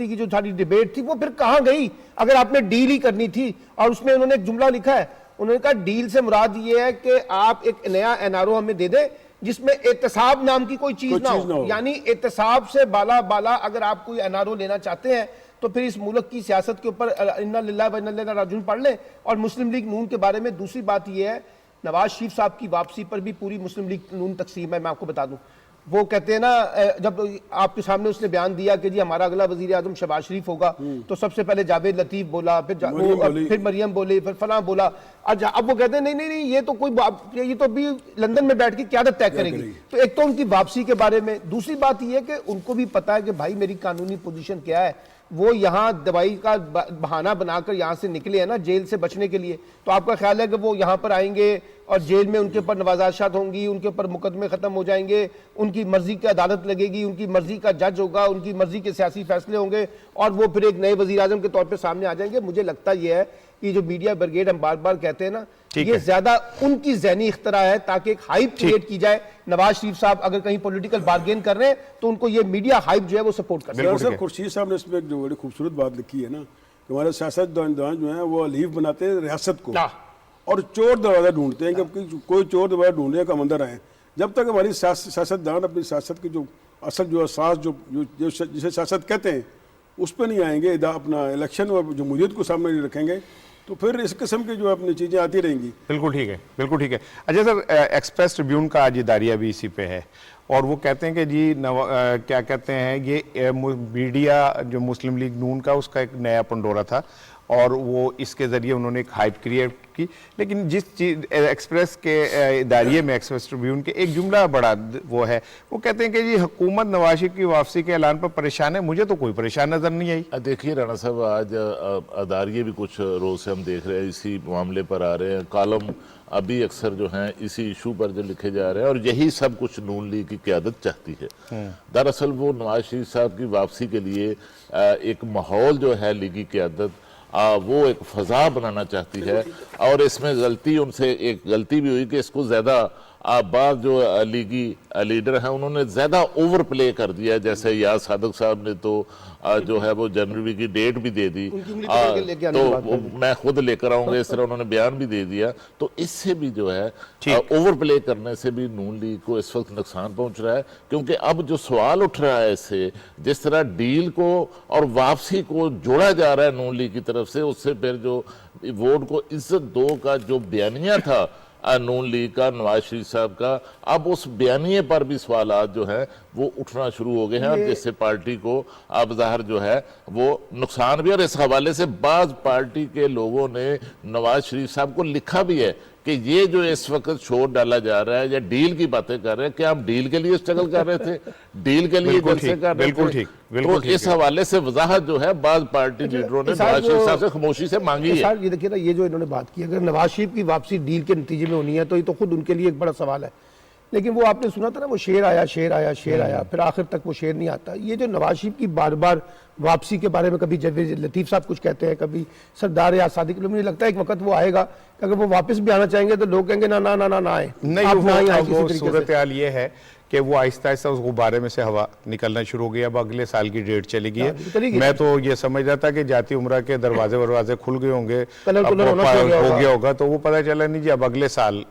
की जो सारी डिबेट थी वो फिर कहां गई? अगर आपने डील ही करनी थी। और उसमें उन्होंने एक जुमला लिखा है, उन्होंने कहा डील से मुराद ये है कि आप एक नया एनआरओ हमें दे दें जिसमें एहतसाब नाम की कोई चीज ना हो। यानी एहतसाब से बाला अगर आप कोई एनआरओ लेना चाहते हैं तो फिर इस मुल्क की सियासत के ऊपर इन्ना लिल्लाह व इन्ना इलैहि राजिऊन पढ़ लें। और मुस्लिम लीग नून के बारे में दूसरी बात यह है, नवाज शरीफ साहब की वापसी पर भी पूरी मुस्लिम लीग नून तकसीम है। मैं आपको बता दूं, वो कहते हैं ना, जब आपके सामने उसने बयान दिया कि जी हमारा अगला वजीर आजम शहबाज शरीफ होगा, तो सबसे पहले जावेद लतीफ बोला, फिर मरियम बोली, फिर फलां बोला। अब वो कहते हैं नहीं, ये तो अभी लंदन में बैठ के क़यादत तय करेगी। तो एक तो उनकी वापसी के बारे में, दूसरी बात यह है कि उनको भी पता है कि भाई मेरी कानूनी पोजीशन क्या है। वो यहाँ दवाई का बहाना बनाकर यहाँ से निकले हैं ना जेल से बचने के लिए, तो आपका ख्याल है कि वो यहाँ पर आएंगे और जेल में उनके ऊपर नवाजात होंगी, उनके ऊपर मुकदमे खत्म हो जाएंगे, उनकी मर्जी की अदालत लगेगी, उनकी मर्जी का जज होगा, उनकी मर्जी के सियासी फैसले होंगे और वो फिर एक नए वजीर आजम के तौर पर सामने आ जाएंगे? मुझे लगता यह है कि जो मीडिया ब्रिगेड हम बार बार कहते हैं ना, ये ज्यादा उनकी ज़हनी इख्तरा है ताकि एक हाइप क्रिएट की जाए। नवाज शरीफ साहब अगर कहीं पॉलिटिकल बार्गेन कर रहे हैं तो उनको ये मीडिया हाइप जो है वो सपोर्ट कर रहे हैं। खुर्शीद साहब ने इसमें एक जो बड़ी खूबसूरत बात लिखी है ना, कि हमारे सियासतदान जो है वो लीव बनाते हैं रियासत को और चोर दरवाजा ढूंढते हैं कि कोई चोर दरवाजा ढूंढने का अंदर आए। जब तक हमारी सियासतदान अपनी सियासत की जो असल जो असास जो जिसे सियासत कहते हैं उस पर नहीं आएंगे, अपना इलेक्शन और जमहूरियत को सामने नहीं रखेंगे, तो फिर इस किस्म की जो अपनी चीज़ें आती रहेंगी। बिल्कुल ठीक है, बिल्कुल ठीक है। अच्छा सर, एक्सप्रेस ट्रिब्यून का आज इदारिया भी इसी पे है और वो कहते हैं कि जी क्या कहते हैं, ये मीडिया जो मुस्लिम लीग नून का उसका एक नया पंडोरा था और वो इसके ज़रिए उन्होंने एक हाइप क्रिएट की। लेकिन जिस चीज़ एक्सप्रेस के इदारिये में, एक्सप्रेस ट्रिब्यून के एक जुमला बड़ा वो है, वो कहते हैं कि जी हुकूमत नवाज शरीफ की वापसी के ऐलान पर परेशान है। मुझे तो कोई परेशान नज़र नहीं आई। देखिए राणा साहब, आज अदारिये भी कुछ रोज़ से हम देख रहे हैं इसी मामले पर आ रहे हैं, कॉलम अभी अक्सर जो हैं इसी इशू पर जो लिखे जा रहे हैं और यही सब कुछ नून लीग की क़यादत चाहती है। दरअसल वो नवाज शरीफ साहब की वापसी के लिए एक माहौल जो है लीगी क़यादत वो एक फ़ज़ा बनाना चाहती है और इसमें गलती उनसे एक गलती भी हुई कि इसको ज़्यादा बाद जो लीगी लीडर हैं उन्होंने ज़्यादा ओवर प्ले कर दिया। जैसे याद सादक साहब ने तो जो है वो जनवरी की डेट भी दे दी, तो मैं खुद लेकर आऊंगा, इस तरह उन्होंने बयान भी दे दिया। तो इससे भी जो है ओवर प्ले करने से भी नून लीग को इस वक्त नुकसान पहुंच रहा है, क्योंकि अब जो सवाल उठ रहा है इससे, जिस तरह डील को और वापसी को जोड़ा जा रहा है नून लीग की तरफ से, उससे फिर जो वोट को इज्जत दो का जो बयानिया था नून लीग का, नवाज शरीफ साहब का, अब उस बयानिए पर भी सवालात जो है वो उठना शुरू हो गए हैं और जिससे पार्टी को अब ज़ाहिर जो है वो नुकसान भी। और इस हवाले से बाज़ पार्टी के लोगों ने नवाज शरीफ साहब को लिखा भी है कि ये जो इस वक्त शोर डाला जा रहा है या डील की बातें कर रहे हैं, क्या हम डील के लिए स्ट्रगल कर रहे थे, डील के लिए जलसे कर रहे थे? तो इस हवाले से वजाहत जो है बाज़ पार्टी लीडरों ने नवाज शरीफ साहब से खामोशी से मांगी है। ये देखिए ना, ये जो इन्होंने बात की, अगर नवाज शरीफ की वापसी डील के नतीजे में होनी है तो ये तो खुद उनके लिए एक बड़ा सवाल है। लेकिन वो आपने सुना था ना, वो शेर आया, फिर आखिर तक वो शेर नहीं आता। ये जो नवाज शरीफ की बार बार वापसी के बारे में कभी जावेद लतीफ साहब कुछ कहते हैं, कभी सरदार या सादिक, मुझे लगता है एक वक्त वो आएगा कि अगर वो वापस भी आना चाहेंगे तो लोग कहेंगे ना ना ना ना ना आए। नहीं, सूरत हाल ये है कि वो आहिस्ता आहिस्ता उस गुब्बारे में से हवा निकलना शुरू हो गई। अब अगले साल की डेट चली गई है। मैं तो ये समझ रहा था कि जाती उम्र के दरवाजे खुल गए होंगे, हो गया होगा, तो वो पता चला नहीं जी अब अगले साल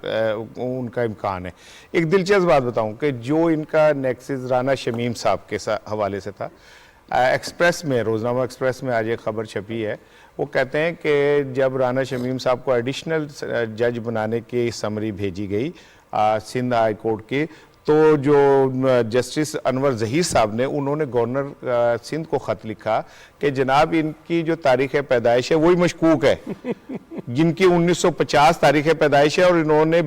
उनका इम्कान है। एक दिलचस्प बात बताऊं कि जो इनका नेक्सिस राना शमीम साहब के हवाले से था, एक्सप्रेस में, रोज़नामा एक्सप्रेस में आज एक खबर छपी है। वो कहते हैं कि जब राना शमीम साहब को एडिशनल जज बनाने की समरी भेजी गई सिंध हाई कोर्ट की, तो जो जस्टिस अनवर ज़हीर साहब ने, उन्होंने गवर्नर सिंध को ख़त लिखा कि जनाब इनकी जो तारीख़ पैदाइश है वही मशकूक है, जिनकी 1950 तारीख़ पैदाइश है और इन्होंने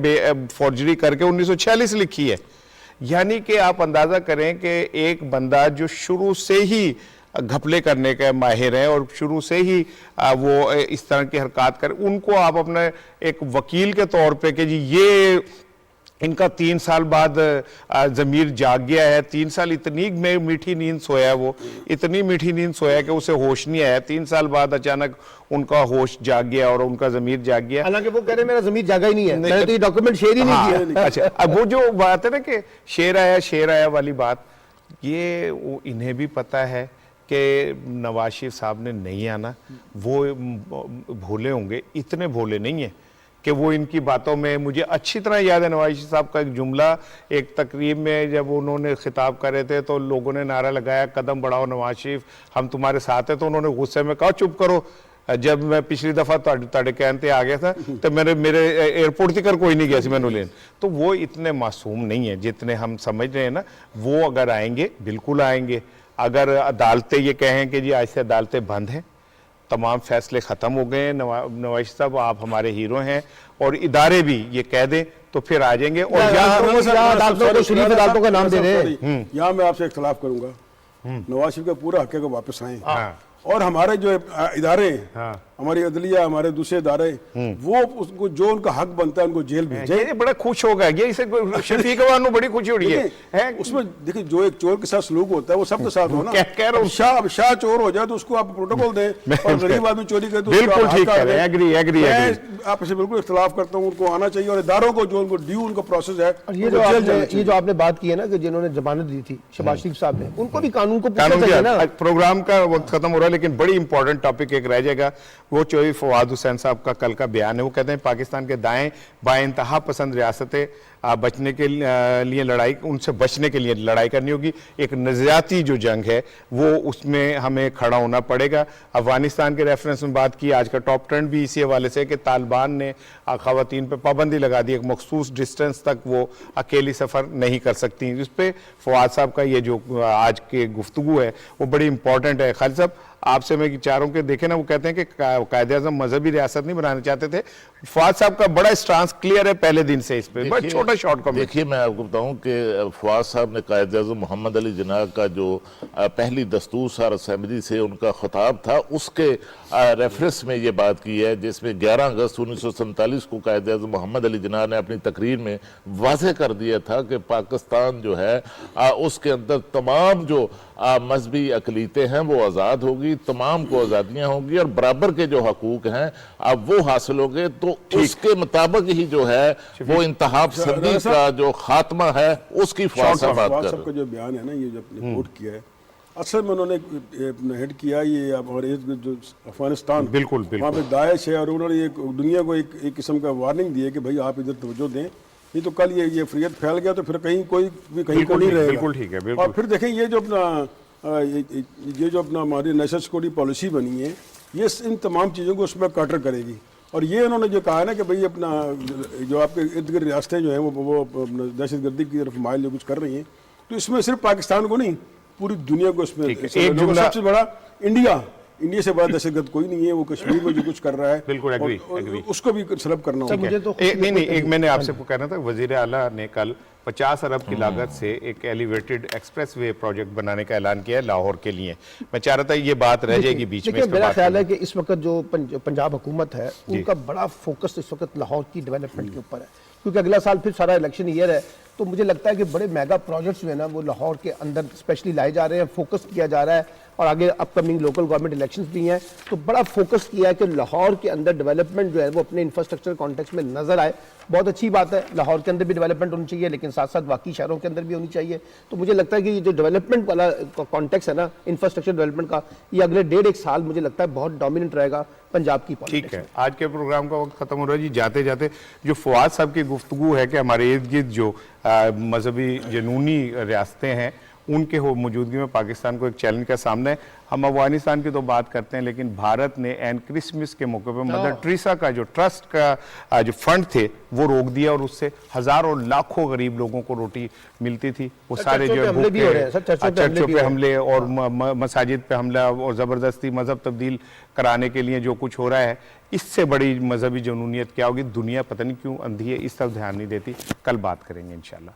फॉर्जरी करके 1946 लिखी है। यानी कि आप अंदाज़ा करें कि एक बंदा जो शुरू से ही घपले करने के माहिर हैं और शुरू से ही वो इस तरह की हरकत कर, उनको आप अपने एक वकील के तौर पे कि जी ये इनका 3 साल बाद जमीर जाग गया है। 3 साल इतनी मीठी नींद सोया, वो इतनी मीठी नींद सोया कि उसे होश नहीं आया। 3 साल बाद अचानक उनका होश जाग गया और उनका जमीर जाग गया। हालांकि वो कह रहे मेरा जमीर जागा ही नहीं है, मैंने तो ये डॉक्यूमेंट शेयर ही नहीं किया। अच्छा, अब वो जो बात है ना कि शेर आया वाली बात, ये इन्हें भी पता है कि नवाज शरीफ साहब ने नहीं आना। वो भोले होंगे, इतने भोले नहीं है कि वो इनकी बातों में, मुझे अच्छी तरह याद है नवाज शरीफ साहब का एक जुमला एक तकरीब में जब उन्होंने खिताब कर रहे थे तो लोगों ने नारा लगाया, कदम बढ़ाओ नवाज शरीफ, हम तुम्हारे साथ हैं। तो उन्होंने गुस्से में कहा चुप करो। जब मैं पिछली दफा ਤੁਹਾਡੇ कहन ते आ गया था तो मेरे एयरपोर्ट तक कोई नहीं गया सी मैनू लेन। तो वो इतने मासूम नहीं है जितने हम समझ रहे हैं ना। वो अगर आएंगे बिल्कुल आएंगे। अगर अदालतें ये कहें कि जी आज से अदालतें बंद हैं, तमाम फैसले ख़त्म हो गए हैं, नवाज साहब आप हमारे हीरो हैं, और इदारे भी ये कह दें तो फिर आ जाएंगे। और शरीफ अदालतों का नाम दे रहे हैं। यहाँ मैं आपसे इख्तलाफ करूंगा। नवाज शरीफ का पूरा हक है कि वापस आए, और हमारे जो इदारे हैं, हमारी अदलिया, हमारे दूसरे इदारे, वो उसको जो उनका हक बनता है उनको जेल भेजे। ये बड़ा खुश होगा, ये इसे शफीक अवान को बड़ी खुशी हो रही है। उसमें देखिए जो एक चोर के साथ सलूक होता है वो सबके साथ हो ना। कह रहा हूं, शाह चोर हो जाए तो उसको आप प्रोटोकॉल दें, और गरीब आदमी चोरी करे तो बिल्कुल ठीक कह रहे हैं। एग्री आपसे बिल्कुल इख्तलाफ करता हूँ। उनको आना चाहिए, और इदारों को जो उनको ड्यू उनका प्रोसेस है। ये जो आपने बात की है ना कि जिन्होंने जमानत दी थी शहबाज शरीफ साहब ने, उनको भी कानून को पूछना चाहिए ना। प्रोग्राम का वक्त खत्म हो रहा है, लेकिन बड़ी इंपॉर्टेंट टॉपिक एक रह जाएगा। वो चौधरी फवाद हुसैन साहब का कल का बयान है। वो कहते हैं पाकिस्तान के दाएं बाएं इंतहा पसंद रियासतें बचने के लिए लड़ाई, उनसे बचने के लिए लड़ाई करनी होगी। एक नज़रियाती जो जंग है वो उसमें हमें खड़ा होना पड़ेगा। अफगानिस्तान के रेफरेंस में बात की, आज का टॉप ट्रेंड भी इसी हवाले से कि तालिबान ने ख़वातीन पर पाबंदी लगा दी, एक मखसूस डिस्टेंस तक वो अकेली सफ़र नहीं कर सकती। इस पर फवाद साहब का ये जो आज के गुफ्तगू है वो बड़ी इंपॉर्टेंट है। खालिद साहब आपसे मैं चारों के देखे ना, वो कहते हैं कि कायदे-ए-आज़म मजहबी रियासत नहीं बनाना चाहते थे। फवाद साहब का बड़ा स्टांस क्लियर है पहले दिन से इस पे, बड़ा छोटा शॉर्ट कमेंट। देखिए मैं आपको बताऊं कि फवाद साहब ने कायदे-ए-आज़म मोहम्मद अली जिन्ना का जो पहली दस्तूर सार असेंबली से उनका खिताब था उसके रेफरेंस में ये बात की है, जिसमें 11 अगस्त 1947 को कायदे-ए-आज़म मोहम्मद अली जिन्ना ने अपनी तकरीर में वाज़ेह कर दिया था कि पाकिस्तान जो है उसके अंदर तमाम जो मजहबी अकलीतें हैं वो आज़ाद होगी, तमाम को आज़ादियाँ होंगी और बराबर के जो हकूक हैं अब वो हासिल होंगे। तो उसके मुताबिक ही जो है वो इंतहा पसंदी का जो खात्मा है उसकी फवाद साहब बात कर रहे हैं। जो बयान है ना, ये जो अपने कोट किया है, असल में उन्होंने हेड किया ये हमारे जो अफगानिस्तान, बिल्कुल वहाँ पे दाइश है, और उन्होंने दुनिया को एक किस्म का वार्निंग दी है कि भाई आप इधर तवज्जो दें, नहीं तो कल ये फरियत फैल गया तो फिर कहीं कोई भी कहीं को नहीं रहेगा। बिल्कुल ठीक है। और फिर देखें ये जो अपना हमारी नेशनल सिक्योरिटी पॉलिसी बनी है, ये इन तमाम चीज़ों को उसमें काटर करेगी। और ये उन्होंने जो कहा है ना कि भाई अपना जो आपके इर्द गिर्द रियासतें जो हैं वो दहशत गर्दी की तरफ माइल जो कुछ कर रही हैं, तो इसमें सिर्फ पाकिस्तान को नहीं पूरी दुनिया को इसमें सबसे बड़ा इंडिया से बड़ा दहशतगर्द कोई नहीं है। वो कश्मीर में जो कुछ कर रहा है बिल्कुल एग्री, उसको भी सलब करना होगा। मुझे तो एक मैंने आपसे कहना था, वजीर आला ने कल 50 अरब की लागत से एक एलिवेटेड एक्सप्रेसवे प्रोजेक्ट बनाने का ऐलान किया है लाहौर के लिए। मैं चाह रहा था ये बात रह जाएगी बीच में। मेरा ख्याल है कि इस वक्त जो पंजाब हुकूमत है उनका बड़ा फोकस इस वक्त लाहौर की डेवलपमेंट के ऊपर है, क्योंकि अगला साल फिर सारा इलेक्शन ईयर है। तो मुझे लगता है कि बड़े मेगा प्रोजेक्ट्स जो है ना वो लाहौर के अंदर स्पेशली लाए जा रहे हैं, फोकस किया जा रहा है, और आगे अपकमिंग लोकल गवर्नमेंट इलेक्शंस भी हैं, तो बड़ा फोकस किया है कि लाहौर के अंदर डेवलपमेंट जो है वो अपने इंफ्रास्ट्रक्चर कॉन्टेक्स्ट में नजर आए। बहुत अच्छी बात है, लाहौर के अंदर भी डेवलपमेंट होनी चाहिए, लेकिन साथ साथ बाकी शहरों के अंदर भी होनी चाहिए। तो मुझे लगता है कि ये जो डेवलपमेंट वाला कॉन्टेक्स्ट है ना, इंफ्रास्ट्रक्चर डेवलपमेंट का, ये अगले 1.5 साल मुझे लगता है बहुत डोमिनेंट रहेगा पंजाब की पॉलिटिक्स। ठीक है, आज के प्रोग्राम का वक्त खत्म हो रहा है जी। जाते जाते जो फवाद साहब की गुफ्तगू है कि हमारे इर्द गिर्द जो मजहबी जनूनी रियासतें हैं उनके हो मौजूदगी में पाकिस्तान को एक चैलेंज का सामना है। हम अफगानिस्तान की तो बात करते हैं, लेकिन भारत ने एन क्रिसमस के मौके पर मदर टेरेसा का जो ट्रस्ट का जो फंड थे वो रोक दिया, और उससे हजारों लाखों गरीब लोगों को रोटी मिलती थी। वो सारे जो चर्चों पे हमले और मसाजिद पे हमला और ज़बरदस्ती मजहब तब्दील कराने के लिए जो कुछ हो रहा है, इससे बड़ी मजहबी जनूनियत क्या होगी? दुनिया पता नहीं क्यों अंधी है, इस तरफ ध्यान नहीं देती। कल बात करेंगे इंशाल्लाह।